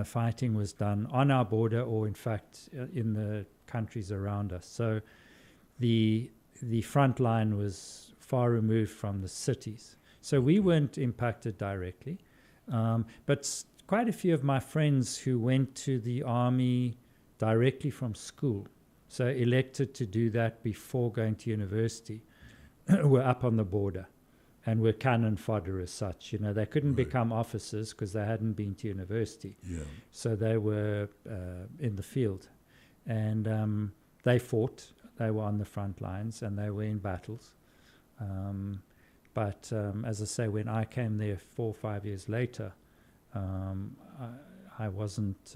fighting was done on our border or in fact in the countries around us. So the front line was far removed from the cities. So we weren't impacted directly. But quite a few of my friends who went to the army directly from school, so elected to do that before going to university, were up on the border and were cannon fodder as such. You know, they couldn't become officers because they hadn't been to university. So they were in the field. And they fought. They were on the front lines and they were in battles. But as I say, when I came there 4 or 5 years later, I wasn't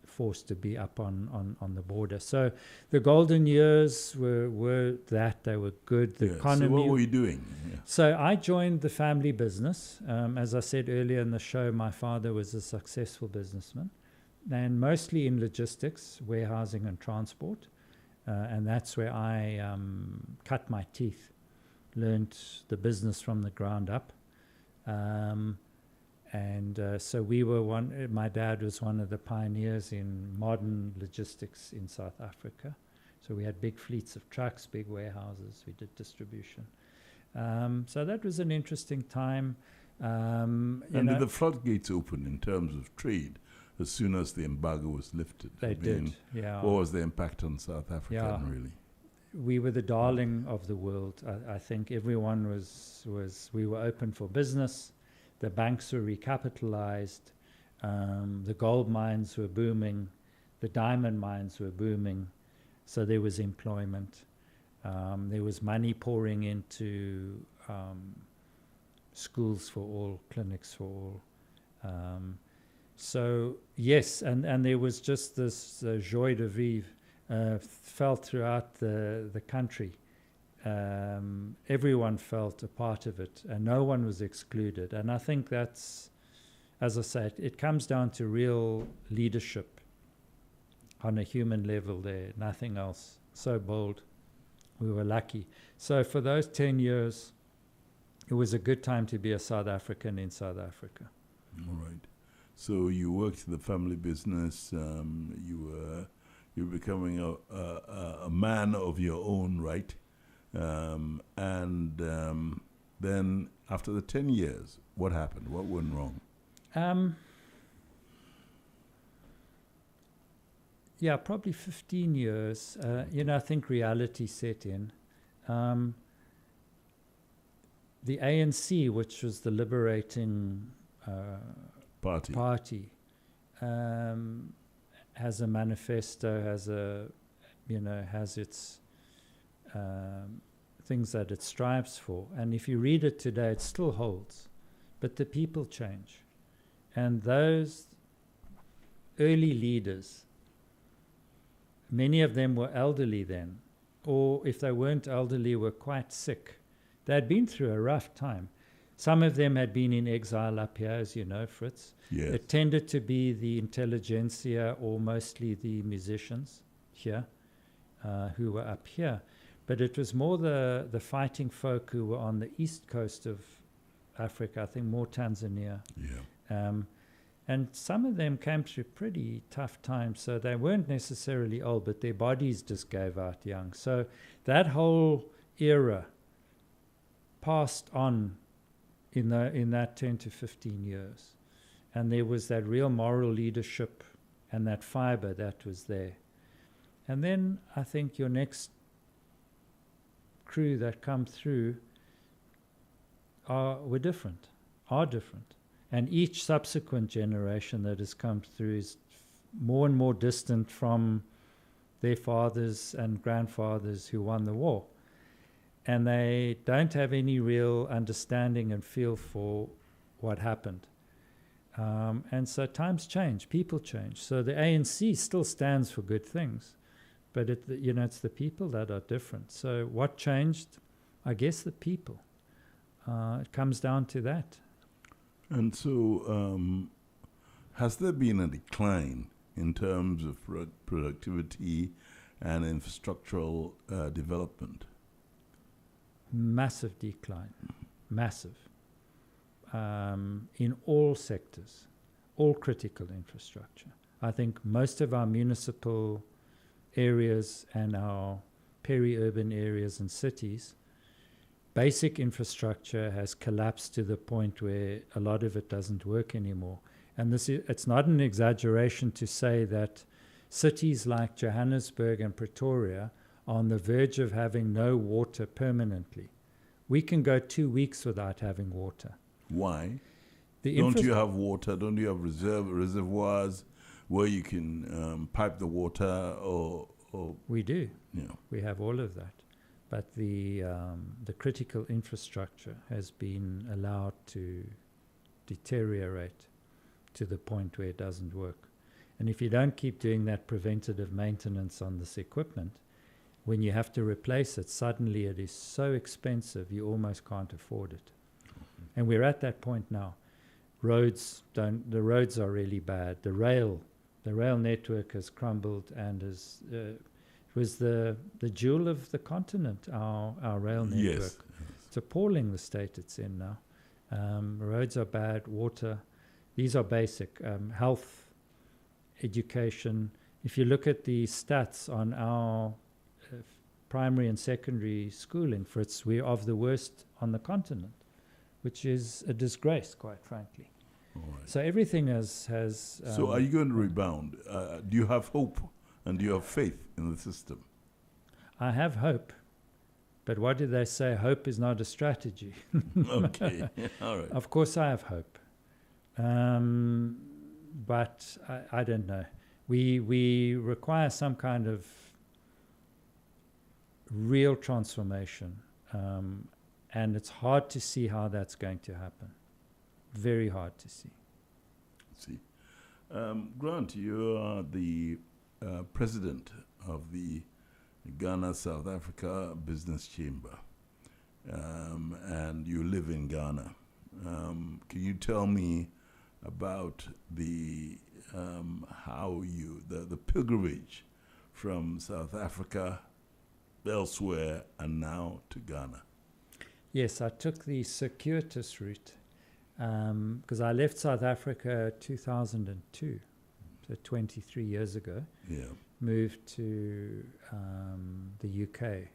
forced to be up on the border. So the golden years were that. They were good. The economy. So what were you doing? So I joined the family business. As I said earlier in the show, my father was a successful businessman, and mostly in logistics, warehousing and transport. And that's where I cut my teeth. Learned the business from the ground up. So we were my dad was one of the pioneers in modern logistics in South Africa. So we had big fleets of trucks, big warehouses, we did distribution. So that was an interesting time. And did the floodgates open in terms of trade as soon as the embargo was lifted? They did, yeah. What was the impact on South Africa, really? We were the darling of the world. I think everyone we were open for business. The banks were recapitalized. The gold mines were booming. The diamond mines were booming. So there was employment. There was money pouring into schools for all, clinics for all. So yes, and there was just this joie de vivre felt throughout the country. Everyone felt a part of it, and no one was excluded. And I think that's, as I said, it comes down to real leadership on a human level there, nothing else. So bold. We were lucky. So for those 10 years, it was a good time to be a South African in South Africa. All right. So you worked in the family business. You were becoming a man of your own right. Then after the 10 years, what happened? What went wrong? Yeah, probably 15 years. I think reality set in. The ANC, which was the liberating party, has a manifesto, has its things that it strives for. And if you read it today, it still holds. But the people change. And those early leaders, many of them were elderly then, or if they weren't elderly, were quite sick. They had been through a rough time. Some of them had been in exile up here, as you know, Fritz. Yes. It tended to be the intelligentsia or mostly the musicians here who were up here. But it was more the fighting folk who were on the east coast of Africa, I think more Tanzania. Yeah. And some of them came through pretty tough times, so they weren't necessarily old, but their bodies just gave out young. So that whole era passed on in that 10 to 15 years. And there was that real moral leadership and that fiber that was there. And then I think your next crew that come through are different. And each subsequent generation that has come through is more and more distant from their fathers and grandfathers who won the war. And they don't have any real understanding and feel for what happened. And so times change, people change. So the ANC still stands for good things, but it's the people that are different. So what changed? I guess the people. It comes down to that. And so has there been a decline in terms of productivity and infrastructural development? Massive decline, massive. In all sectors, all critical infrastructure. I think most of our municipal areas and our peri-urban areas and cities, basic infrastructure has collapsed to the point where a lot of it doesn't work anymore. And it's not an exaggeration to say that cities like Johannesburg and Pretoria are on the verge of having no water permanently. We can go 2 weeks without having water. Why? Don't you have water? Don't you have reservoirs where you can pipe the water? Or we do. Yeah. We have all of that. But the critical infrastructure has been allowed to deteriorate to the point where it doesn't work. And if you don't keep doing that preventative maintenance on this equipment, when you have to replace it, suddenly it is so expensive you almost can't afford it. And we're at that point now. The roads are really bad. The rail network has crumbled and it was the jewel of the continent, our rail network. Yes. It's appalling the state it's in now. Roads are bad, water. These are basic. Health, education. If you look at the stats on our primary and secondary schooling, Fritz, we're of the worst on the continent, which is a disgrace, quite frankly. All right. So everything has so are you going to rebound? Do you have hope and do you have faith in the system? I have hope. But what do they say? Hope is not a strategy. Okay. All right. Of course I have hope. But I don't know. We require some kind of real transformation. And it's hard to see how that's going to happen. Very hard to see. Grant, you are the president of the Ghana-South Africa Business Chamber, and you live in Ghana. Can you tell me about the pilgrimage from South Africa, elsewhere, and now to Ghana? Yes, I took the circuitous route because I left South Africa 2002, so 23 years ago. Yeah. Moved to the UK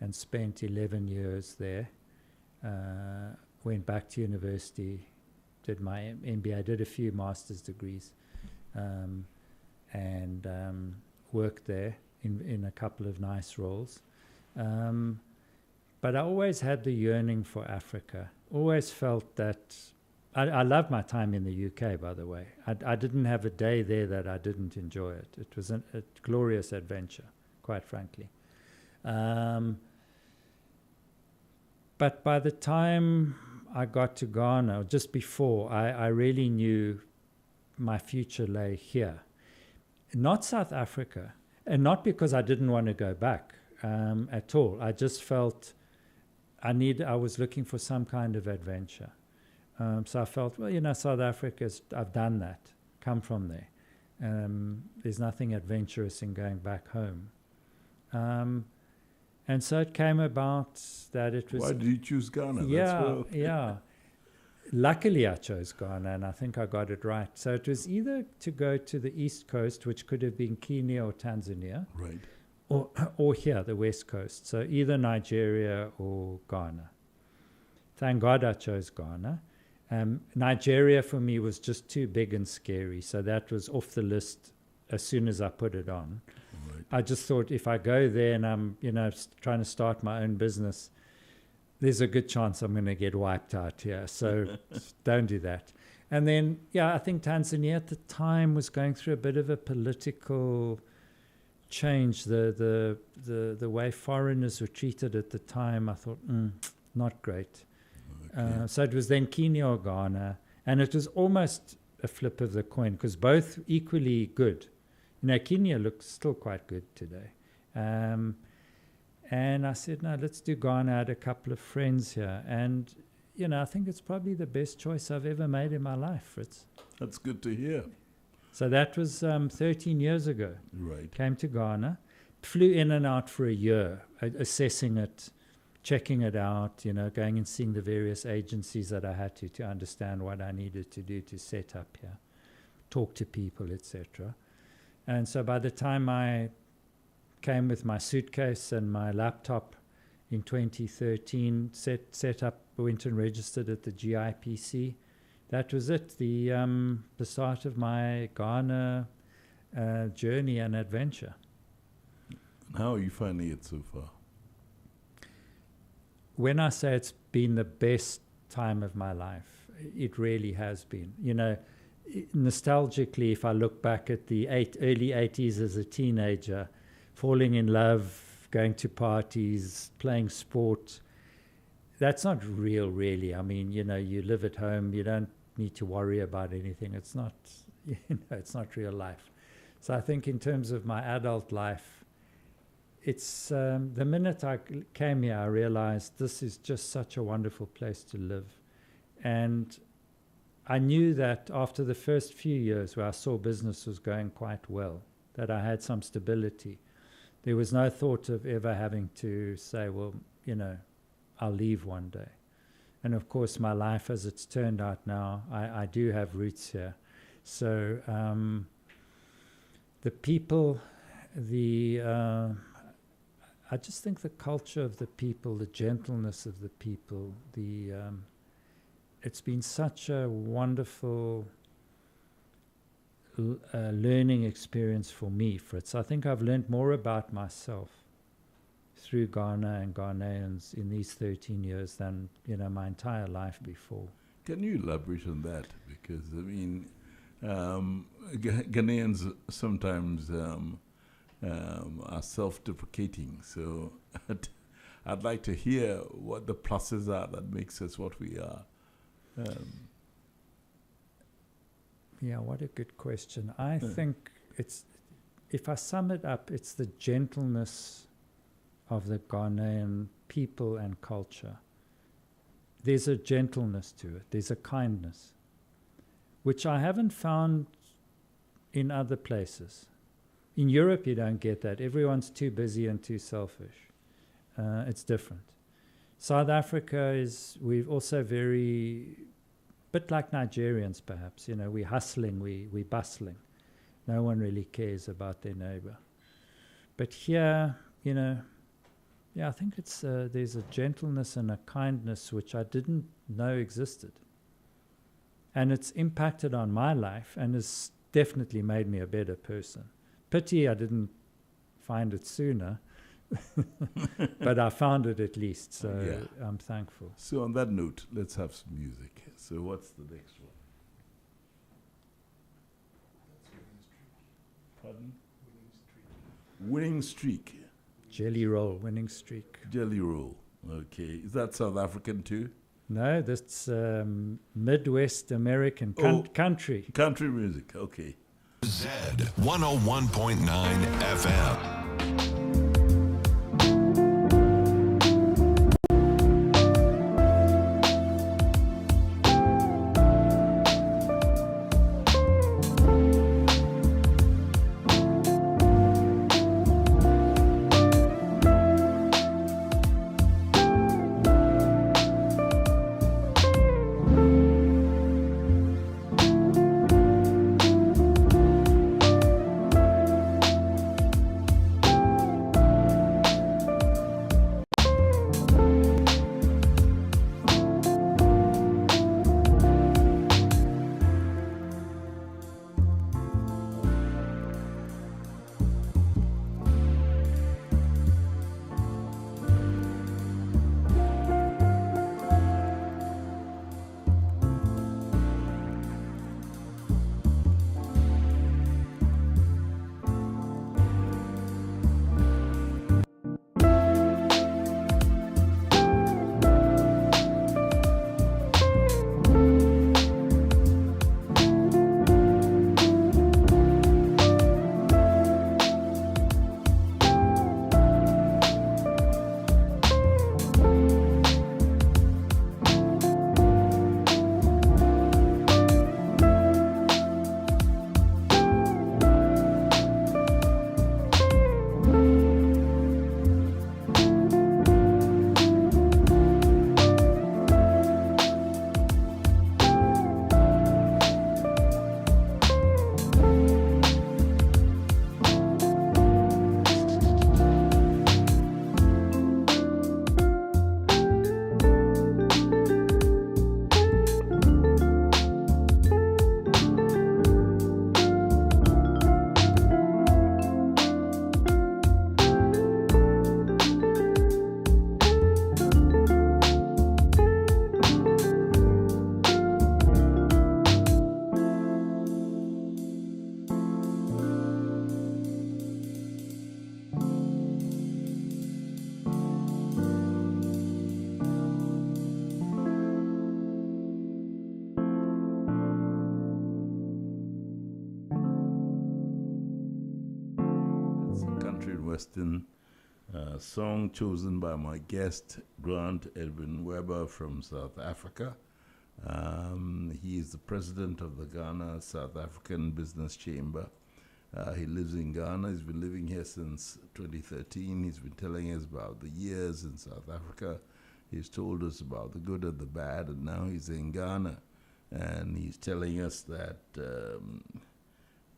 and spent 11 years there. Went back to university, did my MBA, did a few master's degrees, and worked there in a couple of nice roles. But I always had the yearning for Africa. Always felt that I loved my time in the UK, by the way. I didn't have a day there that I didn't enjoy it. It was a glorious adventure, quite frankly. But by the time I got to Ghana, or just before, I really knew my future lay here. Not South Africa, and not because I didn't want to go back at all. I just felt I was looking for some kind of adventure. So I felt, South Africa, I've done that, come from there. There's nothing adventurous in going back home. And so it came about that it was... Why did you choose Ghana? Yeah. Luckily I chose Ghana, and I think I got it right. So it was either to go to the East Coast, which could have been Kenya or Tanzania. Right. Or here, the West Coast. So either Nigeria or Ghana. Thank God I chose Ghana. Nigeria for me was just too big and scary, so that was off the list as soon as I put it on. Right. I just thought if I go there and I'm, trying to start my own business, there's a good chance I'm going to get wiped out here. So don't do that. And then, I think Tanzania at the time was going through a bit of a political change. The way foreigners were treated at the time, I thought, not great. Okay. So it was then Kenya or Ghana, and it was almost a flip of the coin because both equally good. Kenya looks still quite good today. And I said, no, let's do Ghana. I had a couple of friends here. And, I think it's probably the best choice I've ever made in my life, Fritz. That's good to hear. So that was 13 years ago. Right. Came to Ghana, flew in and out for a year, assessing it, checking it out, going and seeing the various agencies that I had to understand what I needed to do to set up here, talk to people, etc. And so by the time I came with my suitcase and my laptop in 2013, set up, went and registered at the GIPC. That was it, the start of my Ghana journey and adventure. How are you finding it so far? When I say it's been the best time of my life, it really has been. Nostalgically, if I look back at the early 80s as a teenager, falling in love, going to parties, playing sport, that's not real, really. I mean, you live at home, you don't need to worry about anything. It's not, it's not real life. So I think in terms of my adult life, it's the minute I came here, I realized this is just such a wonderful place to live. And I knew that after the first few years where I saw business was going quite well, that I had some stability. There was no thought of ever having to say, well, I'll leave one day. And of course, my life as it's turned out now, I do have roots here. So the people, I just think the culture of the people, the gentleness of the people, it's been such a wonderful learning experience for me, Fritz. I think I've learned more about myself through Ghana and Ghanaians in these 13 years than, my entire life before. Can you elaborate on that? Because, I mean, Ghanaians sometimes are self-deprecating. So I'd like to hear what the pluses are that makes us what we are. Yeah, what a good question. I think if I sum it up, it's the gentleness of the Ghanaian people and culture. There's a gentleness to it. There's a kindness, which I haven't found in other places. In Europe, you don't get that. Everyone's too busy and too selfish. It's different. South Africa we're also bit like Nigerians perhaps, we're hustling, we're bustling. No one really cares about their neighbor. But here, I think there's a gentleness and a kindness which I didn't know existed. And it's impacted on my life and has definitely made me a better person. Pity I didn't find it sooner, but I found it at least, so yeah. I'm thankful. So on that note, let's have some music. So what's the next one? Pardon? Winning Streak. Jelly Roll, Winning Streak. Jelly Roll. Okay. Is that South African too? No, that's Midwest American country. Country music, okay. Z 101.9 FM. Western. Song chosen by my guest, Grant Edwin Weber from South Africa. He is the president of the Ghana South African Business Chamber. He lives in Ghana. He's been living here since 2013. He's been telling us about the years in South Africa. He's told us about the good and the bad, and now he's in Ghana. And he's telling us that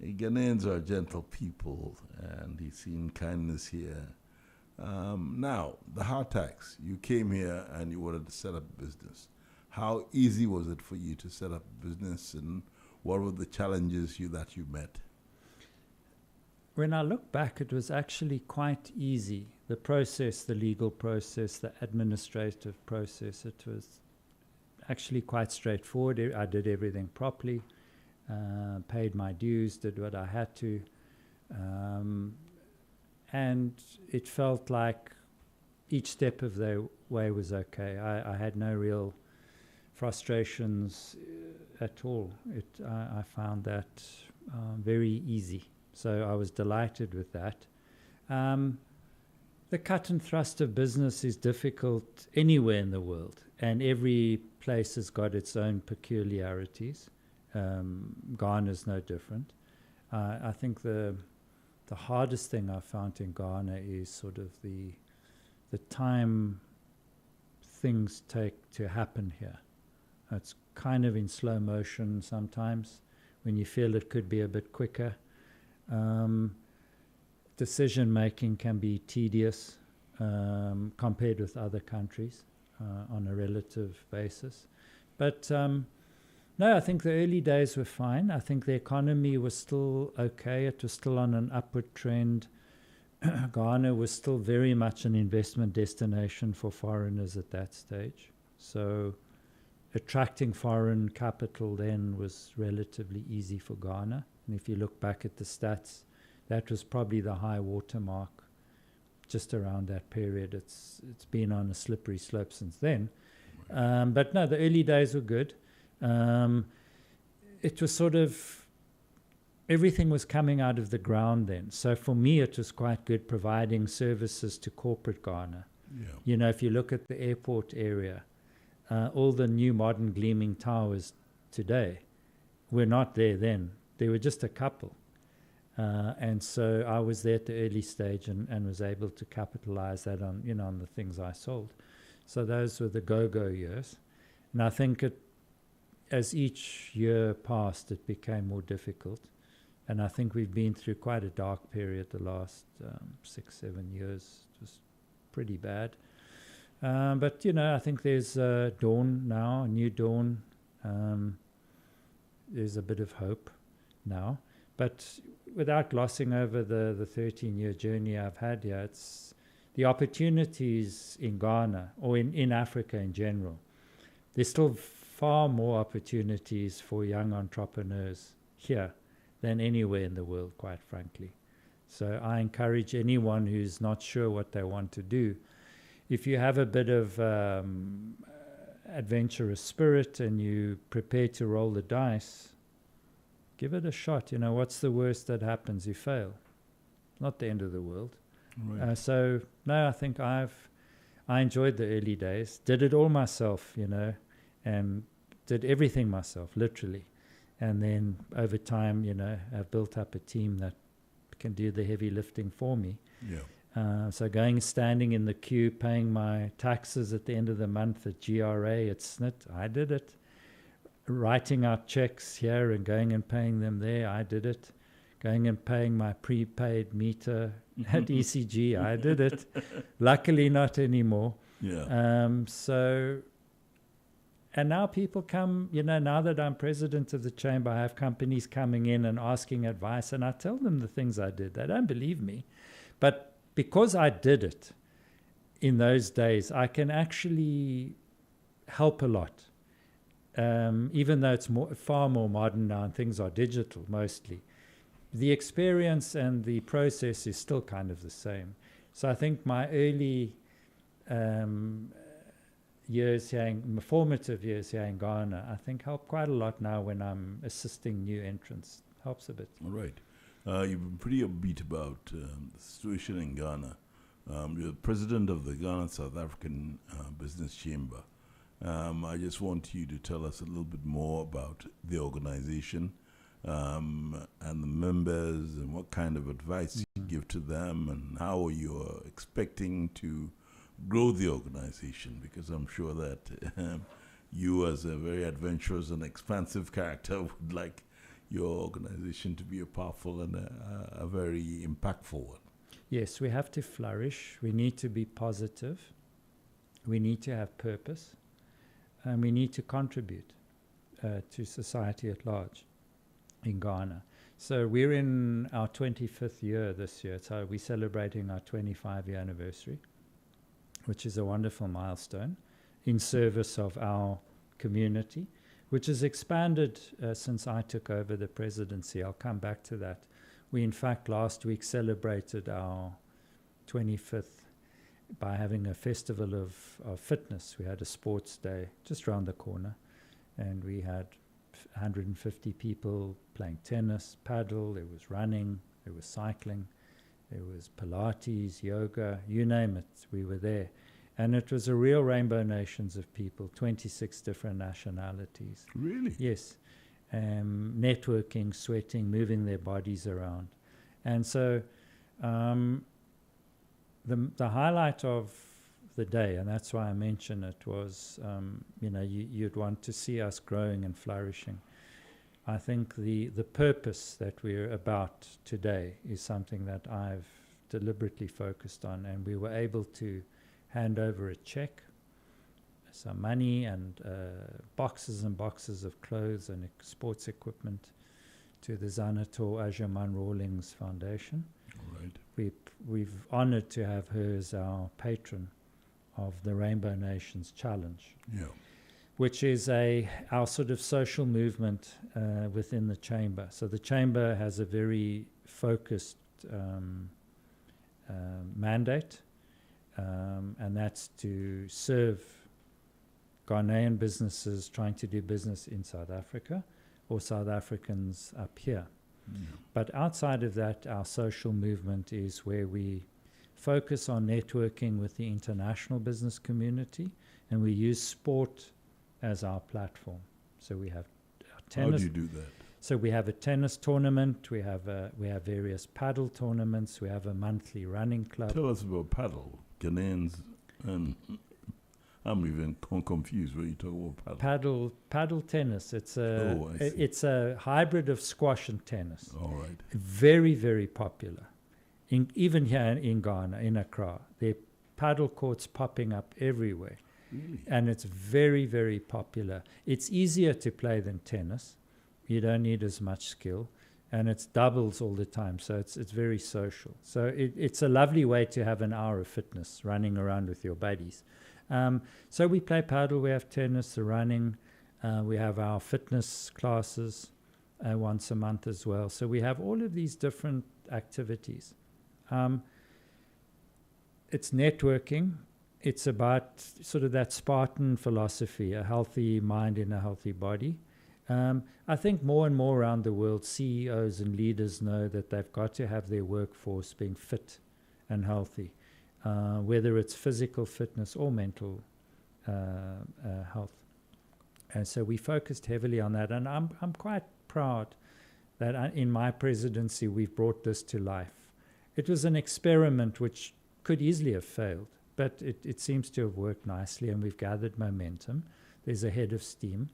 Ghanaians are gentle people, and he's seen kindness here. Now, the hard tax. You came here and you wanted to set up a business. How easy was it for you to set up a business, and what were the challenges that you met? When I look back, it was actually quite easy. The process, the legal process, the administrative process, it was actually quite straightforward. I did everything properly, paid my dues, did what I had to. And it felt like each step of the way was okay. I had no real frustrations at all. I found that very easy. So I was delighted with that. The cut and thrust of business is difficult anywhere in the world, and every place has got its own peculiarities. Ghana's no different. I think the hardest thing I found in Ghana is sort of the time things take to happen here. It's kind of in slow motion sometimes when you feel it could be a bit quicker. Decision making can be tedious compared with other countries on a relative basis. But no, I think the early days were fine. I think the economy was still okay. It was still on an upward trend. Ghana was still very much an investment destination for foreigners at that stage. So attracting foreign capital then was relatively easy for Ghana. And if you look back at the stats, that was probably the high watermark just around that period. It's been on a slippery slope since then. But no, the early days were good. It was sort of, everything was coming out of the ground then. So for me, it was quite good providing services to corporate Ghana. Yeah. You know, if you look at the airport area, all the new modern gleaming towers today were not there then. There were just a couple. And so I was there at the early stage and was able to capitalize that on, you know, on the things I sold. So those were the go-go years. And I think as each year passed, it became more difficult. And I think we've been through quite a dark period the last 6-7 years. It was pretty bad. But, you know, I think there's a dawn now, a new dawn. There's a bit of hope now. But without glossing over the 13-year journey I've had here, it's the opportunities in Ghana or in Africa in general. There's still far more opportunities for young entrepreneurs here than anywhere in the world, quite frankly. So I encourage anyone who's not sure what they want to do, if you have a bit of adventurous spirit and you prepare to roll the dice, give it a shot. You know, what's the worst that happens? You fail. Not the end of the world. Right. So no, I think I enjoyed the early days. Did it all myself, you know, and did everything myself, literally. And then over time, you know, I've built up a team that can do the heavy lifting for me. Yeah. So standing in the queue, paying my taxes at the end of the month at GRA, at SNIT, I did it. Writing out checks here and going and paying them there, I did it. Going and paying my prepaid meter at ECG, I did it. Luckily not anymore. Yeah. And now people come, you know, now that I'm president of the chamber, I have companies coming in and asking advice, and I tell them the things I did. They don't believe me. But because I did it in those days, I can actually help a lot. Even though it's far more modern now and things are digital mostly, the experience and the process is still kind of the same. So I think my early years here, formative years here in Ghana, I think help quite a lot now when I'm assisting new entrants. Helps a bit. All right. You've been pretty upbeat about the situation in Ghana. You're the president of the Ghana South African Business Chamber. I just want you to tell us a little bit more about the organization and the members and what kind of advice you give to them and how you're expecting to grow the organization, because I'm sure that you, as a very adventurous and expansive character, would like your organization to be a powerful and a very impactful one. Yes, we have to flourish. We need to be positive. We need to have purpose. And we need to contribute to society at large in Ghana. So we're in our 25th year this year. So we're celebrating our 25-year anniversary, which is a wonderful milestone in service of our community, which has expanded since I took over the presidency. I'll come back to that. We, in fact, last week celebrated our 25th by having a festival of fitness. We had a sports day just around the corner, and we had 150 people playing tennis, paddle, there was running, there was cycling, there was Pilates, yoga, you name it, we were there. And it was a real rainbow nations of people, 26 different nationalities. Really? Yes. Networking, sweating, moving their bodies around. And so the highlight of the day, and that's why I mention it, was, you'd want to see us growing and flourishing. I think the purpose that we're about today is something that I've deliberately focused on, and we were able to hand over a check, some money, and boxes and boxes of clothes and sports equipment to the Zanator Ajaman Rawlings Foundation. All right. We've honored to have her as our patron of the Rainbow Nations Challenge, which is our sort of social movement within the chamber. So the chamber has a very focused mandate, and that's to serve Ghanaian businesses trying to do business in South Africa or South Africans up here. But outside of that, our social movement is where we focus on networking with the international business community, and we use sport as our platform. So we have tennis. How do you do that? So we have a tennis tournament, we have various paddle tournaments, we have a monthly running club. Tell us about paddle. Ghanaians, and I'm even confused when you talk about paddle. Paddle tennis. It's a hybrid of squash and tennis. All right. Very, very popular. Even here in Ghana, in Accra, there are paddle courts popping up everywhere. Really? And it's very, very popular. It's easier to play than tennis. You don't need as much skill. And it's doubles all the time, so it's very social. So it's a lovely way to have an hour of fitness, running around with your buddies. So we play paddle, we have tennis, the running, we have our fitness classes once a month as well. So we have all of these different activities. It's networking. It's about sort of that Spartan philosophy, a healthy mind in a healthy body. I think more and more around the world, CEOs and leaders know that they've got to have their workforce being fit and healthy, whether it's physical fitness or mental health. And so we focused heavily on that. And I'm quite proud that in my presidency, we've brought this to life. It was an experiment which could easily have failed, but it seems to have worked nicely, and we've gathered momentum. There's a head of steam.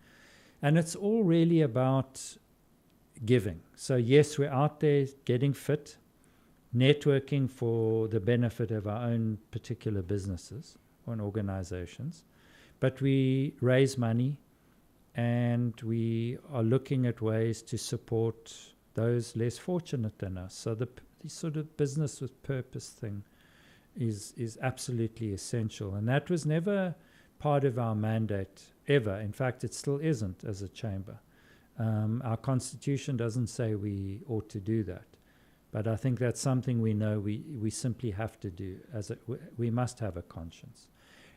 And it's all really about giving. So yes, we're out there getting fit, networking for the benefit of our own particular businesses or organizations. But we raise money, and we are looking at ways to support those less fortunate than us. So the sort of business with purpose thing is absolutely essential. And that was never part of our mandate ever. In fact, it still isn't as a chamber. Our constitution doesn't say we ought to do that. But I think that's something we know we simply have to do. We must have a conscience.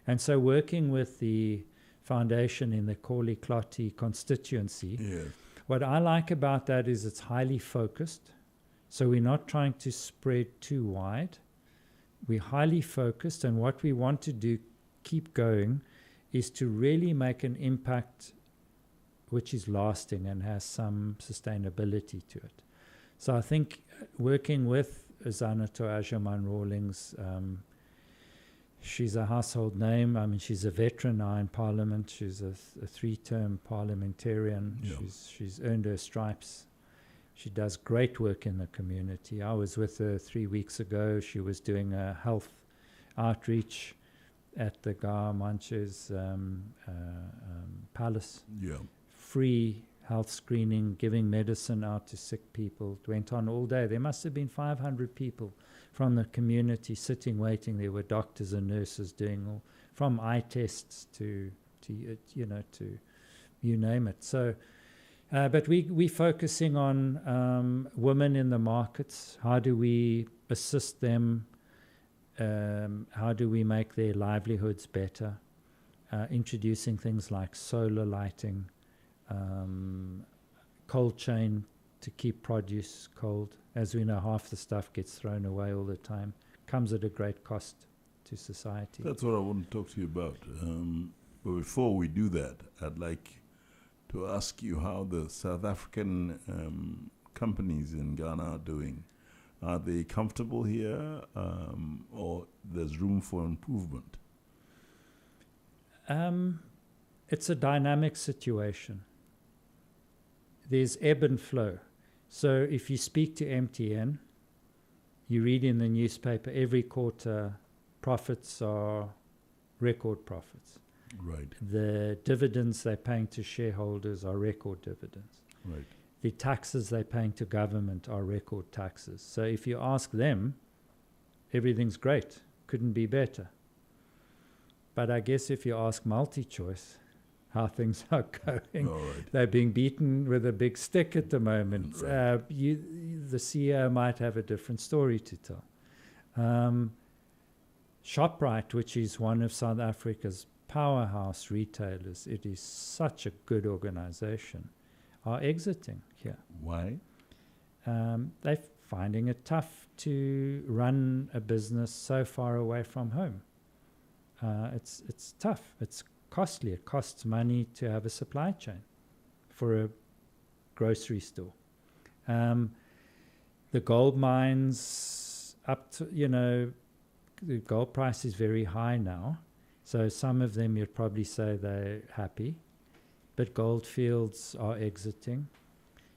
And so working with the foundation in the Korli Kloti constituency, what I like about that is it's highly focused. So we're not trying to spread too wide. We're highly focused, and what we want to do, keep going, is to really make an impact which is lasting and has some sustainability to it. So I think working with Zanato Ajaman-Rawlings, she's a household name. I mean, she's a veteran now in Parliament. She's a three-term parliamentarian. Yeah. She's earned her stripes. She does great work in the community. I was with her 3 weeks ago. She was doing a health outreach at the Gar Manches Palace. Yeah. Free health screening, giving medicine out to sick people. It went on all day. There must have been 500 people from the community sitting, waiting. There were doctors and nurses doing all, from eye tests to you name it. So, but we focusing on women in the markets. How do we assist them? How do we make their livelihoods better? Introducing things like solar lighting, cold chain to keep produce cold. As we know, half the stuff gets thrown away all the time. Comes at a great cost to society. That's what I want to talk to you about. But before we do that, I'd like to ask you how the South African companies in Ghana are doing. Are they comfortable here, or there's room for improvement? It's a dynamic situation. There's ebb and flow. So if you speak to MTN, you read in the newspaper every quarter profits are record profits. Right. The dividends they're paying to shareholders are record dividends. Right. The taxes they're paying to government are record taxes. So if you ask them, everything's great, couldn't be better. But I guess if you ask MultiChoice how things are going, they're being beaten with a big stick at the moment. Right. The CEO might have a different story to tell. ShopRite, which is one of South Africa's powerhouse retailers, it is such a good organization, are exiting here. Why? They're finding it tough to run a business so far away from home. It's tough. It's costly. It costs money to have a supply chain for a grocery store. The gold mines up to, the gold price is very high now. So some of them you'd probably say they're happy, but gold fields are exiting.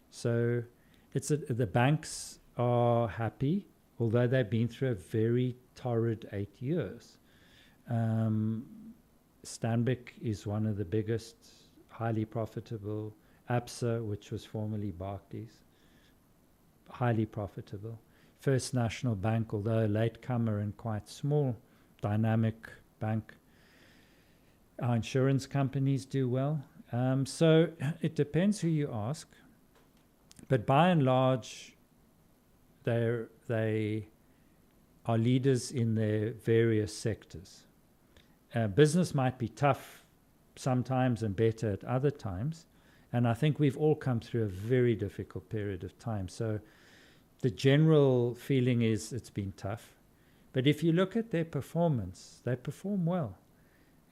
So the banks are happy, although they've been through a very torrid 8 years. Stanbic is one of the biggest, highly profitable. Absa, which was formerly Barclays, highly profitable. First National Bank, although a latecomer and quite small, dynamic bank. Our insurance companies do well. So it depends who you ask. But by and large, they are leaders in their various sectors. Business might be tough sometimes and better at other times. And I think we've all come through a very difficult period of time. So the general feeling is it's been tough. But if you look at their performance, they perform well.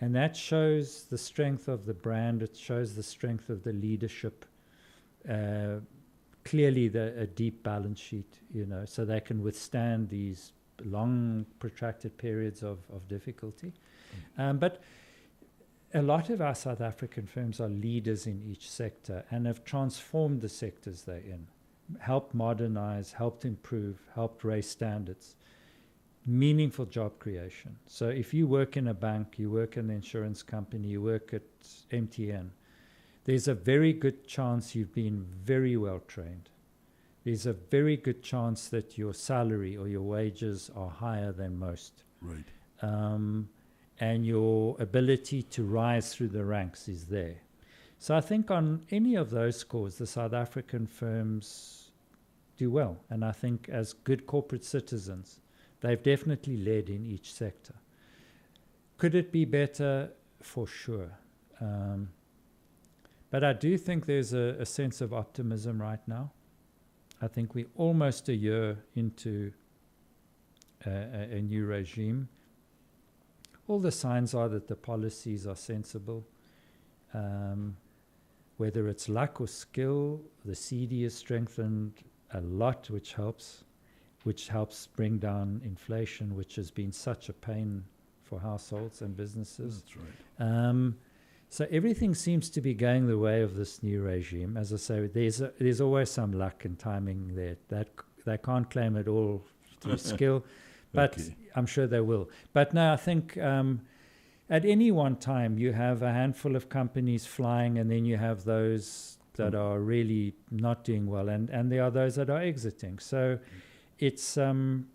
And that shows the strength of the brand. It shows the strength of the leadership. Clearly, a deep balance sheet, so they can withstand these long, protracted periods of difficulty. But a lot of our South African firms are leaders in each sector and have transformed the sectors they're in, helped modernize, helped improve, helped raise standards. Meaningful job creation. So if you work in a bank, you work in an insurance company, you work at MTN, there's a very good chance you've been very well trained. There's a very good chance that your salary or your wages are higher than most. Right. And your ability to rise through the ranks is there. So I think on any of those scores, the South African firms do well. And I think as good corporate citizens, they've definitely led in each sector. Could it be better? For sure. But I do think there's a sense of optimism right now. I think we're almost a year into a new regime. All the signs are that the policies are sensible. Whether it's luck or skill, the CD is strengthened a lot, which helps bring down inflation, which has been such a pain for households and businesses. That's right. So everything seems to be going the way of this new regime. As I say, there's always some luck and timing there. That they can't claim it all through skill, but I'm sure they will. But no, I think at any one time you have a handful of companies flying, and then you have those that are really not doing well, and there are those that are exiting. So it's ebb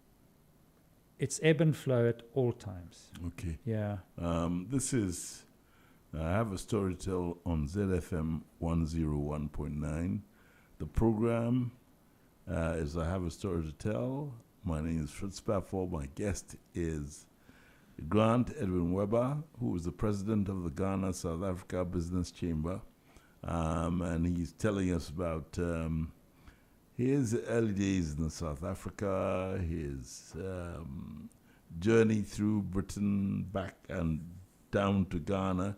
and flow at all times. Okay. Yeah. I have a story to tell on ZFM 101.9. The program is I Have a Story to Tell. My name is Fritz Baffour. My guest is Grant Edwin Weber, who is the president of the Ghana South Africa Business Chamber. And he's telling us about his early days in South Africa, his journey through Britain, back and down to Ghana.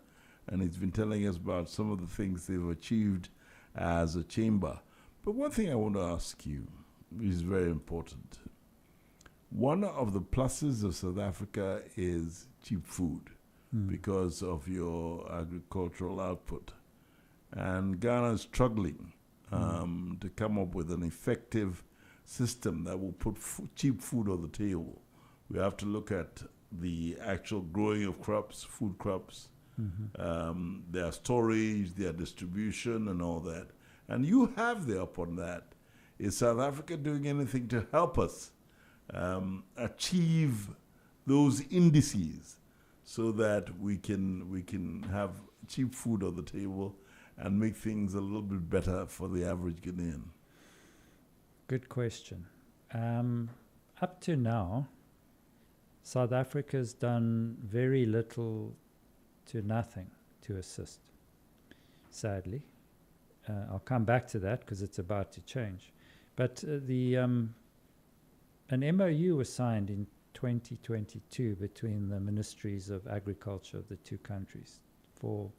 And he's been telling us about some of the things they've achieved as a chamber. But one thing I want to ask you is very important. One of the pluses of South Africa is cheap food because of your agricultural output. And Ghana is struggling to come up with an effective system that will put cheap food on the table. We have to look at the actual growing of crops, food crops, their storage, their distribution, and all that. And you have the up on that. Is South Africa doing anything to help us achieve those indices so that we can have cheap food on the table and make things a little bit better for the average Ghanaian? Good question. Up to now, South Africa's done very little to nothing to assist, sadly. I'll come back to that because it's about to change. But an MOU was signed in 2022 between the ministries of agriculture of the two countries for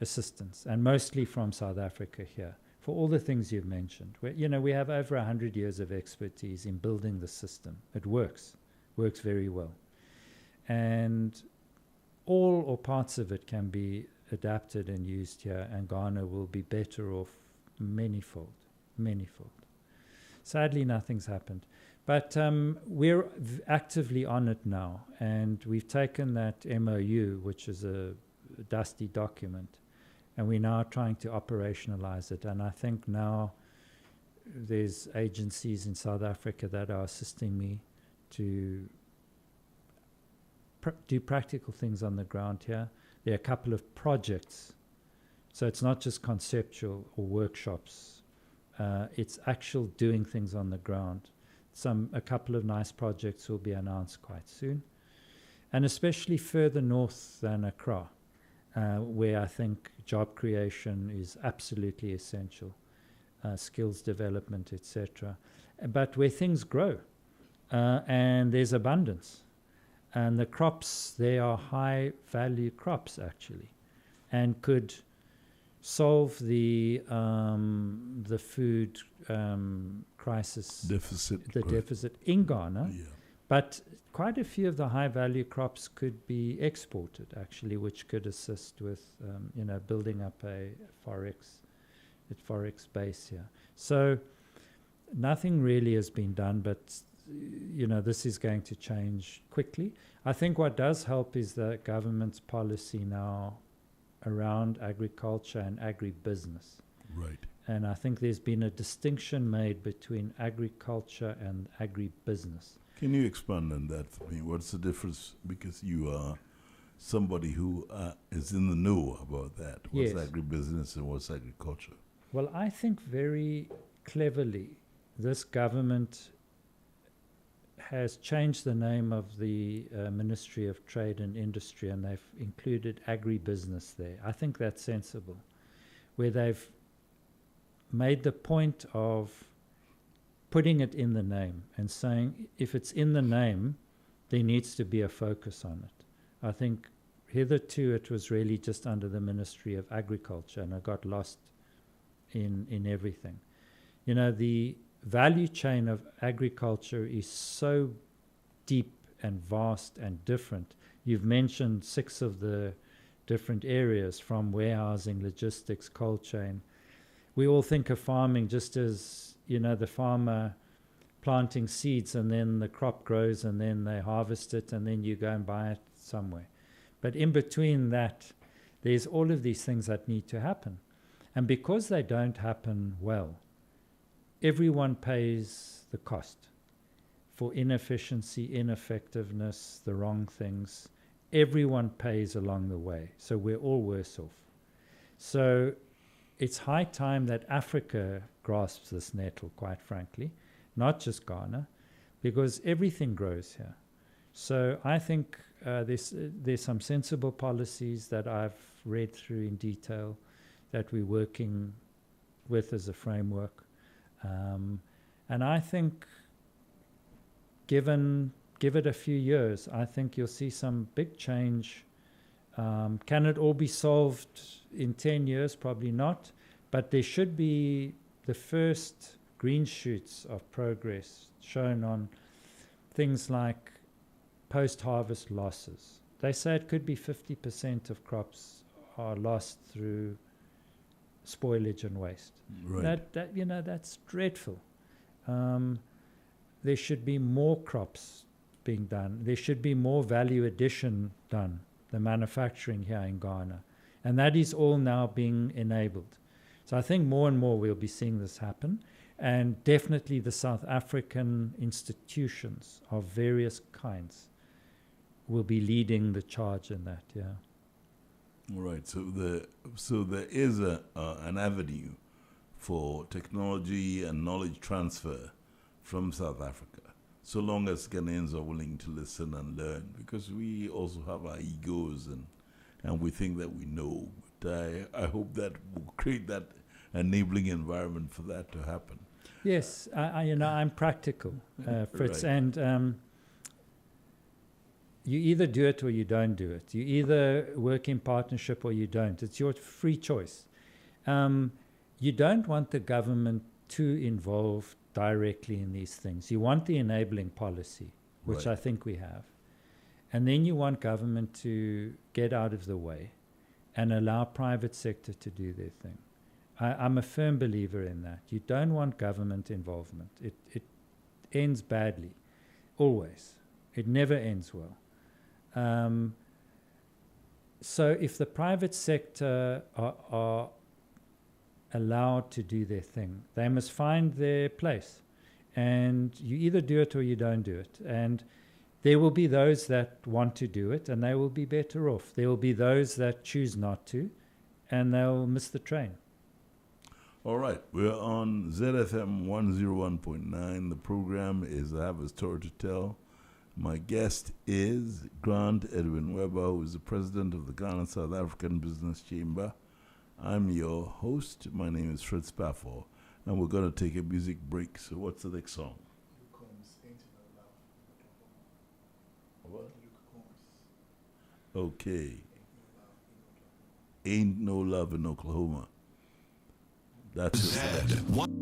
assistance, and mostly from South Africa here, for all the things you've mentioned. We have over 100 years of expertise in building the system. It works very well. And all or parts of it can be adapted and used here, and Ghana will be better off manyfold. Sadly, nothing's happened. But we're actively on it now, and we've taken that MOU, which is a dusty document, and we're now trying to operationalize it. And I think now there's agencies in South Africa that are assisting me to do practical things on the ground here. There are a couple of projects. So it's not just conceptual or workshops. It's actual doing things on the ground. A couple of nice projects will be announced quite soon. And especially further north than Accra, where I think job creation is absolutely essential, skills development, etc. But where things grow and there's abundance. And the crops, they are high value crops actually, and could solve the food crisis, deficit in Ghana. Yeah. But quite a few of the high value crops could be exported actually, which could assist with building up a forex base here. So nothing really has been done, but this is going to change quickly. I think what does help is the government's policy now around agriculture and agribusiness. Right. And I think there's been a distinction made between agriculture and agribusiness. Can you expand on that for me? What's the difference? Because you are somebody who is in the know about that. What's agribusiness and what's agriculture? Well, I think very cleverly this government has changed the name of the Ministry of Trade and Industry, and they've included agribusiness there. I think that's sensible, where they've made the point of putting it in the name and saying, if it's in the name, there needs to be a focus on it. I think hitherto it was really just under the Ministry of Agriculture, and it got lost in everything. You know, the value chain of agriculture is so deep and vast and different. You've mentioned 6 of the different areas, from warehousing, logistics, cold chain. We all think of farming just as, you know, the farmer planting seeds and then the crop grows and then they harvest it and then you go and buy it somewhere. But in between that, there's all of these things that need to happen. And because they don't happen well, everyone pays the cost for inefficiency, ineffectiveness, the wrong things. Everyone pays along the way. So we're all worse off. So it's high time that Africa grasps this nettle, quite frankly, not just Ghana, because everything grows here. So I think there's some sensible policies that I've read through in detail that we're working with as a framework. And I think give it a few years, I think you'll see some big change. Can it all be solved in 10 years? Probably not. But there should be the first green shoots of progress shown on things like post-harvest losses. They say it could be 50% of crops are lost through spoilage and waste. Right. That you know, that's dreadful. There should be more crops being done. There should be more value addition done, the manufacturing here in Ghana. And that is all now being enabled. So I think more and more we'll be seeing this happen. And definitely the South African institutions of various kinds will be leading the charge in that, yeah. All right. So there is an avenue for technology and knowledge transfer from South Africa, so long as Ghanaians are willing to listen and learn, because we also have our egos and we think that we know. But I hope that we'll create that enabling environment for that to happen. Yes, I'm practical, Fritz, Right. and you either do it or you don't do it. You either work in partnership or you don't. It's your free choice. You don't want the government too involved directly in these things. You want the enabling policy, which Right. I think we have. And then you want government to get out of the way and allow private sector to do their thing. I'm a firm believer in that. You don't want government involvement. It ends badly, always. It never ends well. So if the private sector are allowed to do their thing, they must find their place. And you either do it or you don't do it. And there will be those that want to do it, and they will be better off. There will be those that choose not to, and they'll miss the train. All right. We're on ZFM 101.9. The program is I Have a Story to Tell. My guest is Grant Edwin Weber, who is the president of the Ghana South African Business Chamber. I'm your host. My name is Fritz Baffour, and we're going to take a music break. So what's the next song? What? Okay. Ain't No Love in Oklahoma. That's your selection.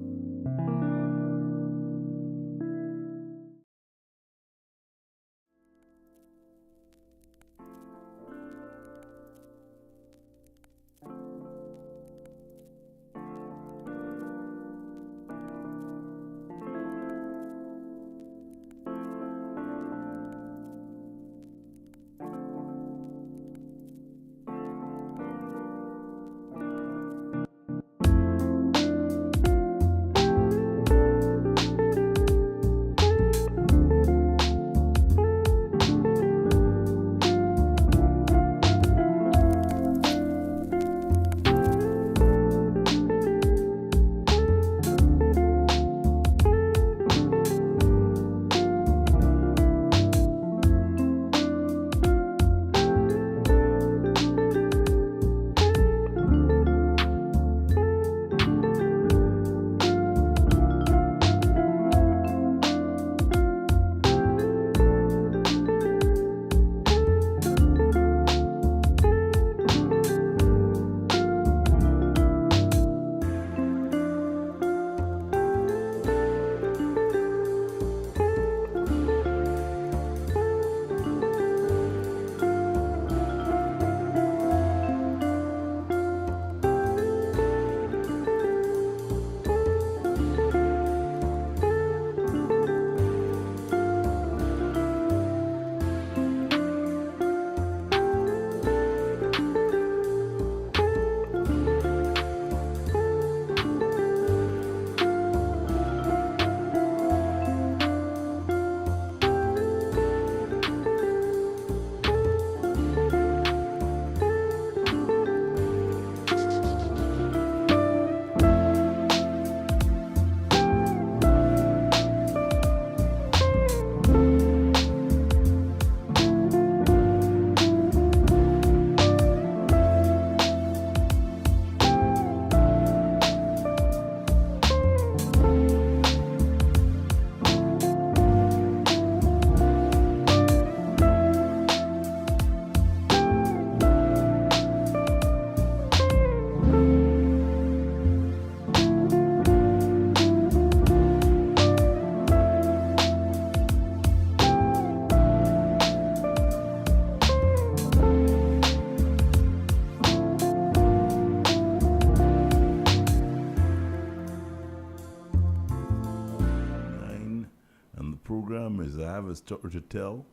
program is I Have a Story to Tell,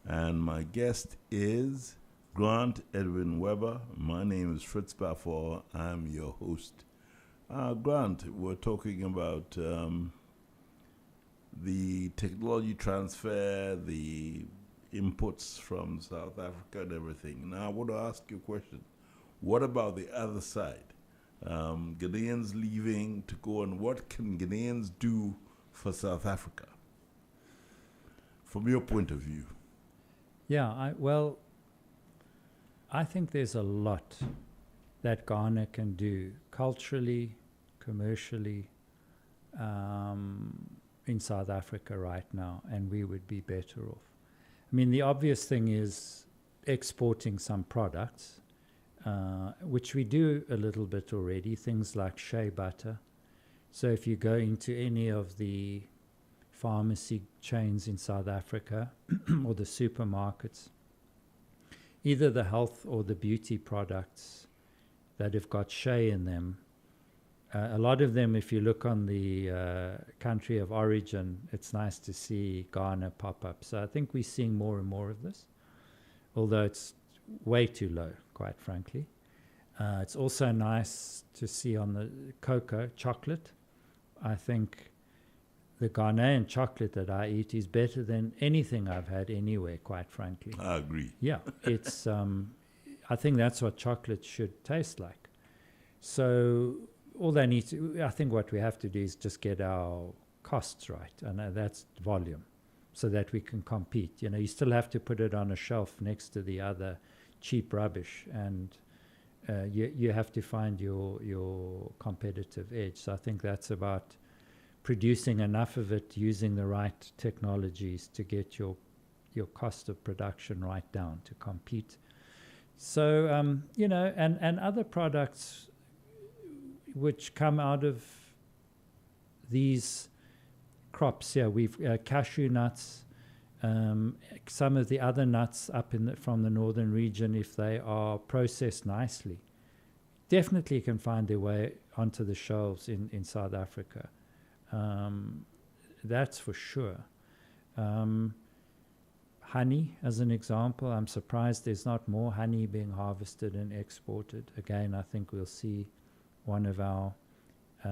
and my guest is Grant Edwin Weber. My name is Fritz Baffour. I'm your host. Grant, we're talking about the technology transfer, the inputs from South Africa and everything. Now I want to ask you a question. What about the other side? Ghanaians leaving to go, and what can Ghanaians do for South Africa from your point of view? Yeah, I think there's a lot that Ghana can do culturally, commercially, in South Africa right now, and we would be better off. I mean, the obvious thing is exporting some products, which we do a little bit already, things like shea butter. So if you go into any of the pharmacy chains in South Africa or the supermarkets, either the health or the beauty products that have got shea in them, a lot of them, if you look on the country of origin, it's nice to see Ghana pop up. So I think we're seeing more and more of this, although it's way too low, quite frankly. It's also nice to see on the cocoa chocolate. I think the Ghanaian chocolate that I eat is better than anything I've had anywhere, quite frankly. I agree. Yeah, it's. I think that's what chocolate should taste like. So all they need to, I think what we have to do is just get our costs right, and that's volume, so that we can compete. You know, you still have to put it on a shelf next to the other cheap rubbish, and you have to find your competitive edge. So I think that's about producing enough of it, using the right technologies to get your cost of production right down to compete. So you know, and other products which come out of these crops. Yeah, we've cashew nuts, some of the other nuts up from the northern region, if they are processed nicely, definitely can find their way onto the shelves in South Africa. That's for sure. Honey, as an example, I'm surprised there's not more honey being harvested and exported. Again, I think we'll see one of our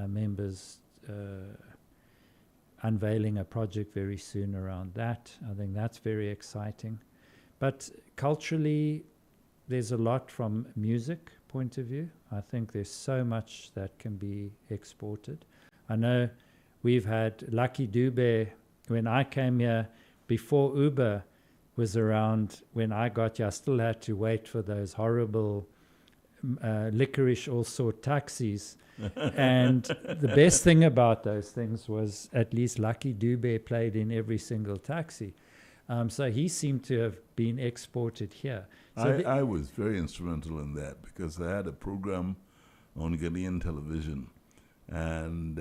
members unveiling a project very soon around that. I think that's very exciting. But culturally, there's a lot from music point of view. I think there's so much that can be exported. I know we've had Lucky Dube. When I came here, before Uber was around, when I got here, I still had to wait for those horrible licorice all sort taxis. And the best thing about those things was at least Lucky Dube played in every single taxi. So he seemed to have been exported here. So I was very instrumental in that, because I had a program on Ghanaian television, and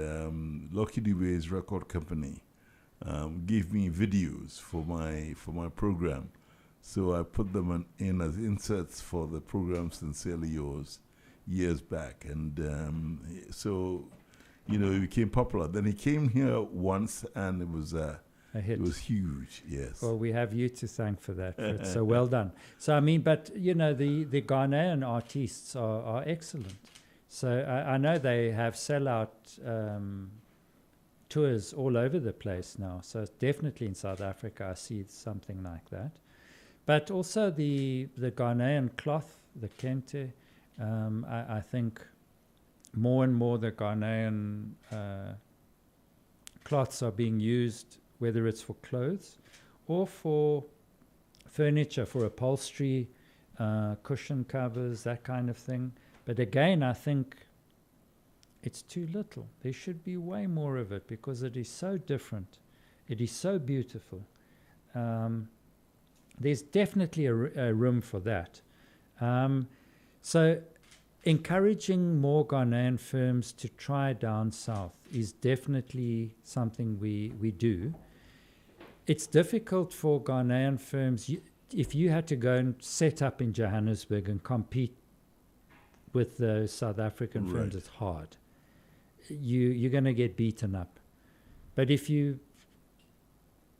Lucky Dube's record company gave me videos for my program. So I put them in as inserts for the program Sincerely Yours years back. And so, you know, he became popular. Then he came here once, and it was a hit. It was huge, yes. Well, we have you to thank for that, Fritz. So well done. So, I mean, but, you know, the Ghanaian artists are excellent. So I know they have sellout tours all over the place now. So definitely in South Africa, I see something like that. But also the Ghanaian cloth, the kente, I think more and more the Ghanaian cloths are being used, whether it's for clothes or for furniture, for upholstery, cushion covers, that kind of thing. But again, I think it's too little. There should be way more of it, because it is so different. It is so beautiful. There's definitely a room for that. So encouraging more Ghanaian firms to try down south is definitely something we do. It's difficult for Ghanaian firms. If you had to go and set up in Johannesburg and compete with the South African firms, it's hard. You're going to get beaten up. But if you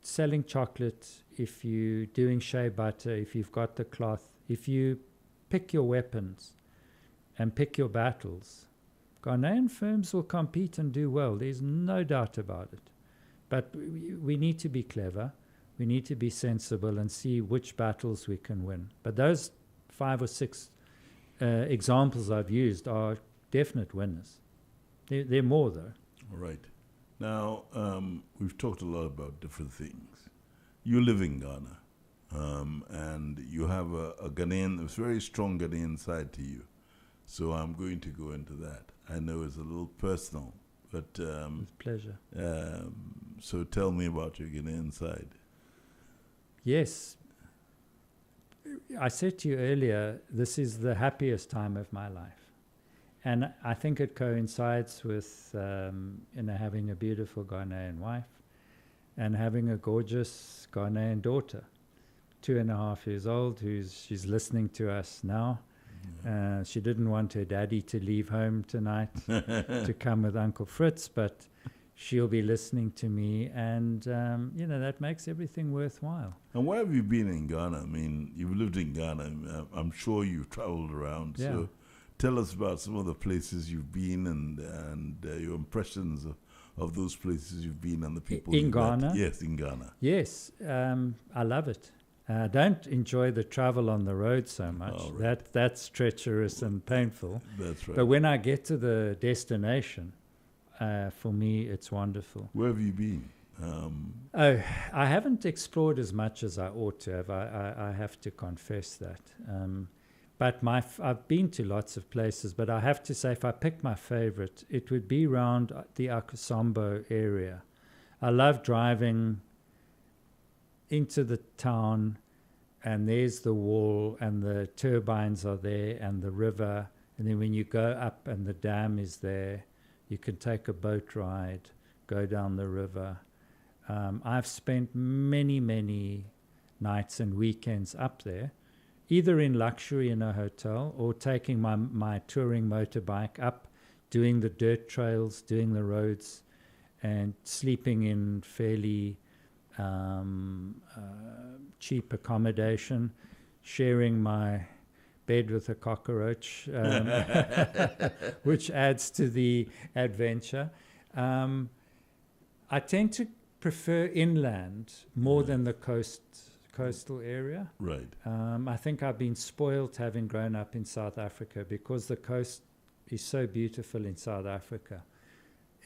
selling chocolate, if you're doing shea butter, if you've got the cloth, if you pick your weapons and pick your battles, Ghanaian firms will compete and do well. There's no doubt about it. But we need to be clever. We need to be sensible and see which battles we can win. But those 5 or 6 examples I've used are definite winners. There are more, though. All right. Now, we've talked a lot about different things. You live in Ghana, and you have a very strong Ghanaian side to you. So I'm going to go into that. I know it's a little personal, but... With pleasure. So tell me about your Ghanaian side. Yes. I said to you earlier, this is the happiest time of my life. And I think it coincides with having a beautiful Ghanaian wife and having a gorgeous Ghanaian daughter, 2.5 years old, she's listening to us now. She didn't want her daddy to leave home tonight to come with Uncle Fritz, but she'll be listening to me, and that makes everything worthwhile. And where have you been in Ghana? I mean, you've lived in Ghana. I'm sure you've traveled around. Yeah. So tell us about some of the places you've been and your impressions of those places you've been and the people in Ghana. Met. Yes, in Ghana. Yes, I love it. I don't enjoy the travel on the road so much. Oh, right. That's treacherous and painful. That's right. But when I get to the destination, for me, it's wonderful. Where have you been? I haven't explored as much as I ought to have. I have to confess that. But I've been to lots of places, but I have to say, if I pick my favorite, it would be around the Akosombo area. I love driving into the town, and there's the wall, and the turbines are there, and the river. And then when you go up and the dam is there, you can take a boat ride, go down the river. I've spent many, many nights and weekends up there, either in luxury in a hotel or taking my touring motorbike up, doing the dirt trails, doing the roads, and sleeping in fairly cheap accommodation, sharing my bed with a cockroach, which adds to the adventure. I tend to prefer inland more than the coastal area. Right. I think I've been spoiled having grown up in South Africa because the coast is so beautiful in South Africa.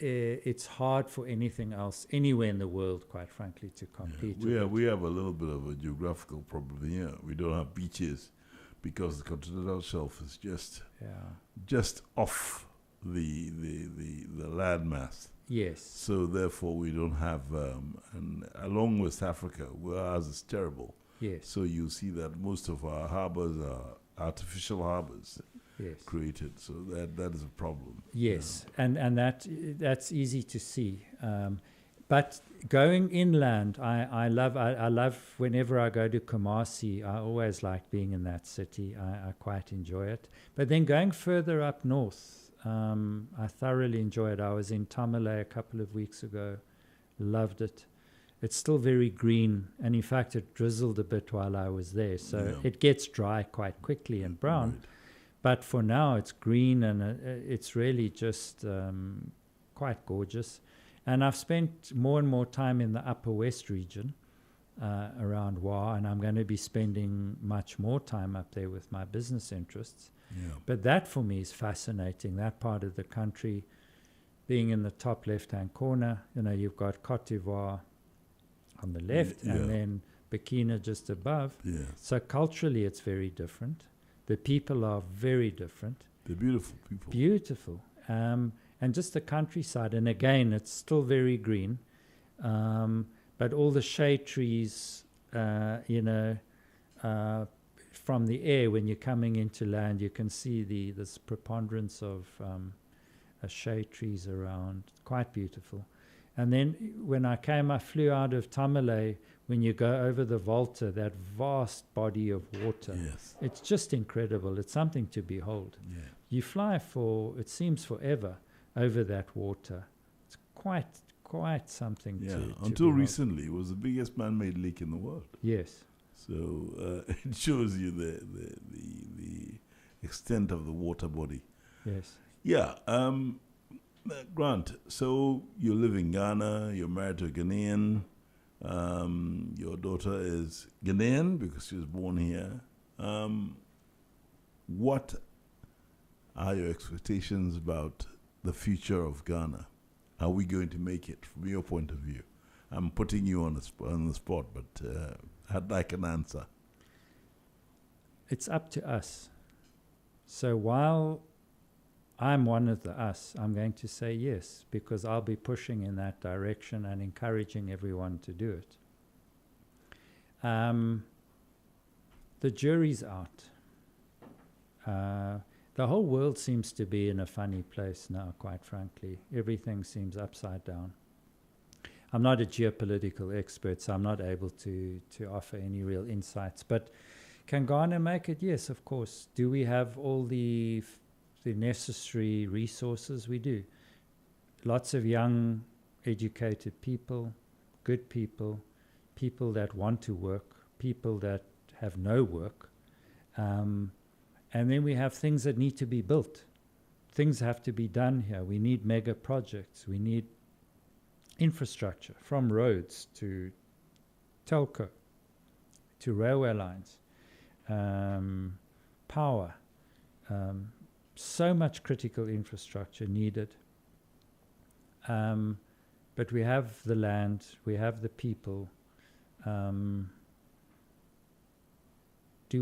It's hard for anything else anywhere in the world, quite frankly, to compete. We have a little bit of a geographical problem here. We don't have beaches because the continental shelf is just off the landmass. Yes. So therefore, we don't have, and along West Africa, where ours is terrible. Yes. So you see that most of our harbors are artificial harbors. Yes. Created, so that is a problem. Yes, and that's easy to see. But going inland, I love whenever I go to Kumasi. I always like being in that city. I quite enjoy it. But then going further up north, I thoroughly enjoy it. I was in Tamale a couple of weeks ago. Loved it. It's still very green, and in fact, it drizzled a bit while I was there. So it gets dry quite quickly and brown. Right. But for now, it's green, and it's really just quite gorgeous. And I've spent more and more time in the Upper West region around Wa, and I'm going to be spending much more time up there with my business interests. Yeah. But that, for me, is fascinating, that part of the country, being in the top left-hand corner. You've got Cote d'Ivoire on the left, and then Burkina just above. Yeah. So culturally, it's very different. The people are very different. They're beautiful people. Beautiful. And just the countryside. And again, it's still very green. But all the shade trees, from the air, when you're coming into land, you can see this preponderance of shade trees around. Quite beautiful. And then when I flew out of Tamale. When you go over the Volta, that vast body of water, it's just incredible. It's something to behold. Yeah. You fly it seems forever over that water. It's quite something Yeah, to until behold. recently, it was the biggest man-made lake in the world. Yes. So it shows you the extent of the water body. Yes. Yeah, Grant, so you live in Ghana, you're married to a Ghanaian, your daughter is Ghanaian because she was born here. What are your expectations about the future of Ghana? Are we going to make it, from your point of view? I'm putting you on the spot, but I'd like an answer. It's up to us. So while I'm one of the us, I'm going to say yes, because I'll be pushing in that direction and encouraging everyone to do it. The jury's out. The whole world seems to be in a funny place now, quite frankly. Everything seems upside down. I'm not a geopolitical expert, so I'm not able to offer any real insights. But can Ghana make it? Yes, of course. Do we have all the necessary resources? We do. Lots of young, educated people, good people, people that want to work, people that have no work. And then we have things that need to be built. Things have to be done here. We need mega projects. We need infrastructure, from roads to telco, to railway lines, power. So much critical infrastructure needed. But we have the land, we have the people. Do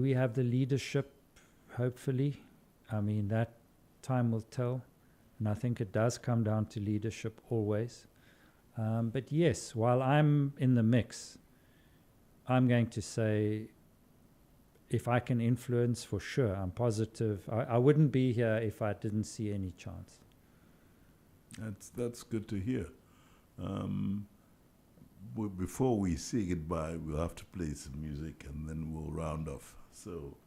we have the leadership? Hopefully. I mean, that time will tell. And I think it does come down to leadership always. But yes, while I'm in the mix, I'm going to say, if I can influence, for sure, I'm positive. I wouldn't be here if I didn't see any chance. That's good to hear. Before we say goodbye, we'll have to play some music and then we'll round off. So,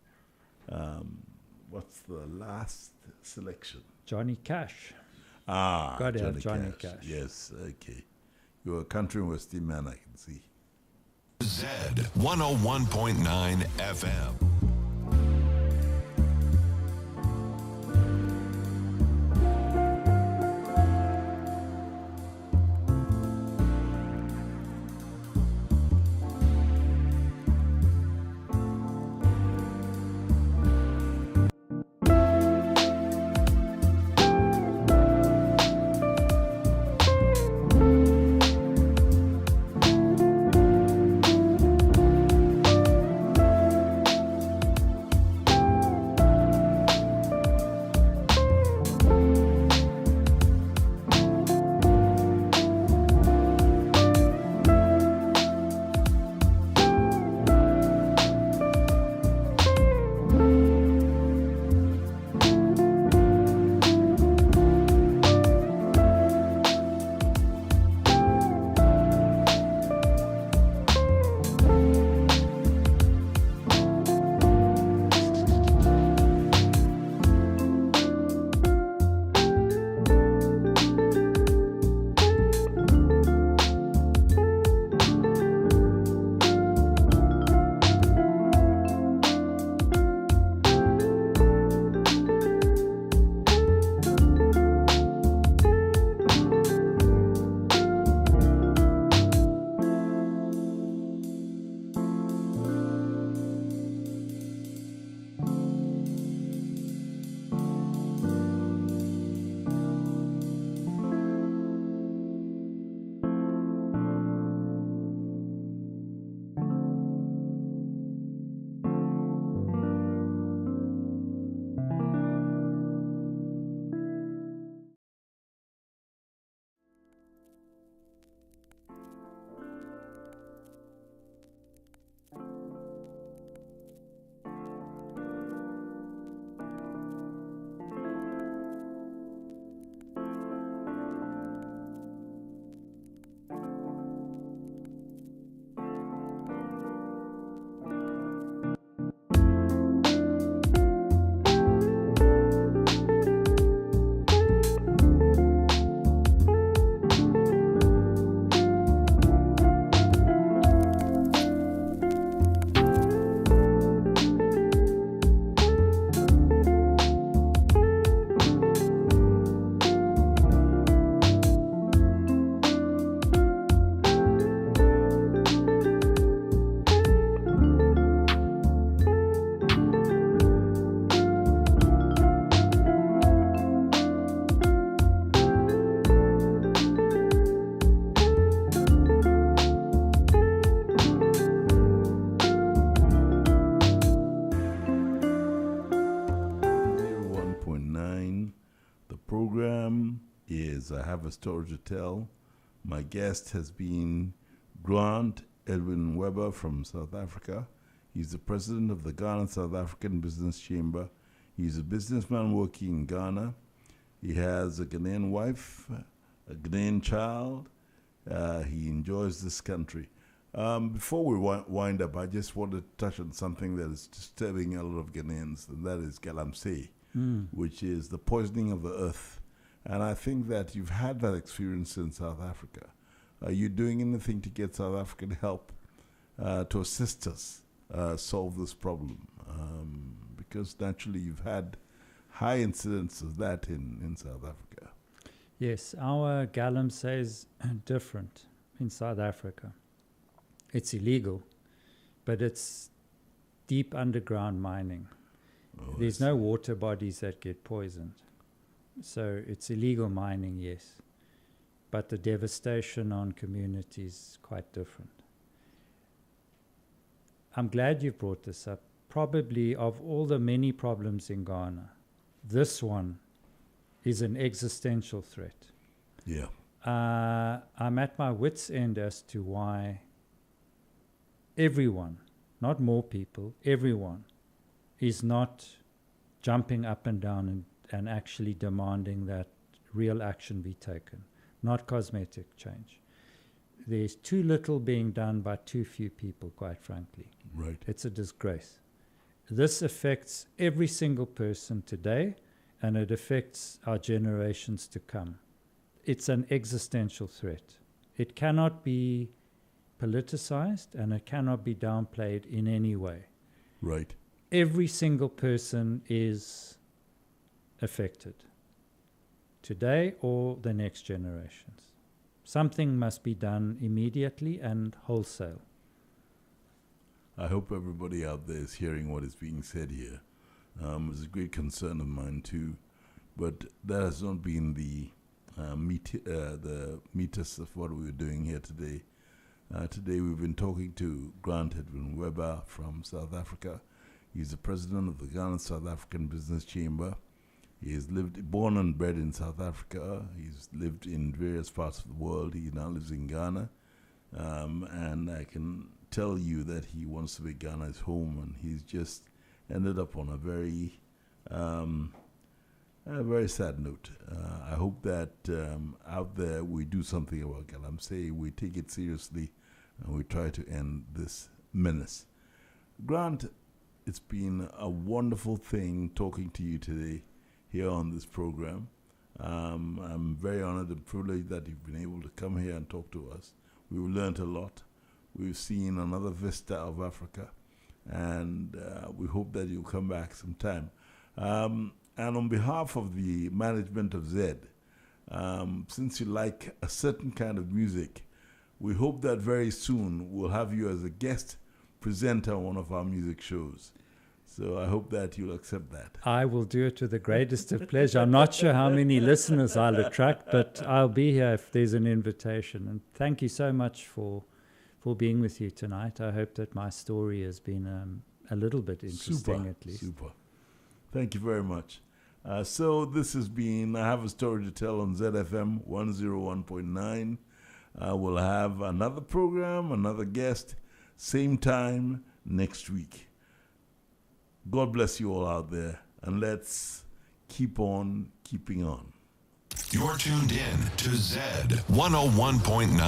what's the last selection? Johnny Cash. Gotta have Johnny Cash. Yes, okay. You're a country and western man, I can see. Z 101.9 FM. a story to tell. My guest has been Grant Edwin Weber from South Africa. He's the president of the Ghana South African Business Chamber. He's a businessman working in Ghana. He has a Ghanaian wife, a Ghanaian child. He enjoys this country. Before we wind up, I just want to touch on something that is disturbing a lot of Ghanaians, and that is galamsey, which is the poisoning of the earth. And I think that you've had that experience in South Africa. Are you doing anything to get South African help to assist us solve this problem? Because naturally you've had high incidence of that in South Africa. Yes, our galamsey is different in South Africa. It's illegal, but it's deep underground mining. There's no water bodies that get poisoned. So it's illegal mining, yes. But the devastation on communities is quite different. I'm glad you brought this up. Probably of all the many problems in Ghana, this one is an existential threat. Yeah. I'm at my wit's end as to why everyone, not more people, everyone is not jumping up and down and actually demanding that real action be taken, not cosmetic change. There's too little being done by too few people, quite frankly. Right. It's a disgrace. This affects every single person today, and it affects our generations to come. It's an existential threat. It cannot be politicized, and it cannot be downplayed in any way. Right. Every single person is affected, today or the next generations. Something must be done immediately and wholesale. I hope everybody out there is hearing what is being said here. It's a great concern of mine too, but that has not been the meatus of what we were doing here today. Today we've been talking to Grant Edwin Weber from South Africa. He's the president of the Ghana South African Business Chamber. He has born and bred in South Africa. He's lived in various parts of the world. He now lives in Ghana. And I can tell you that he wants to make Ghana his home, and he's just ended up on a very sad note. I hope that out there we do something about galamsey. We take it seriously, and we try to end this menace. Grant, it's been a wonderful thing talking to you today here on this program. I'm very honored and privileged that you've been able to come here and talk to us. We've learned a lot. We've seen another vista of Africa, and we hope that you'll come back sometime. And on behalf of the management of Zed, since you like a certain kind of music, we hope that very soon we'll have you as a guest presenter on one of our music shows. So I hope that you'll accept that. I will do it with the greatest of pleasure. I'm not sure how many listeners I'll attract, but I'll be here if there's an invitation. And thank you so much for being with you tonight. I hope that my story has been a little bit interesting at least. Super. Thank you very much. So this has been I Have a Story to Tell on ZFM 101.9. We'll have another program, another guest, same time next week. God bless you all out there, and let's keep on keeping on. You're tuned in to Z 101.9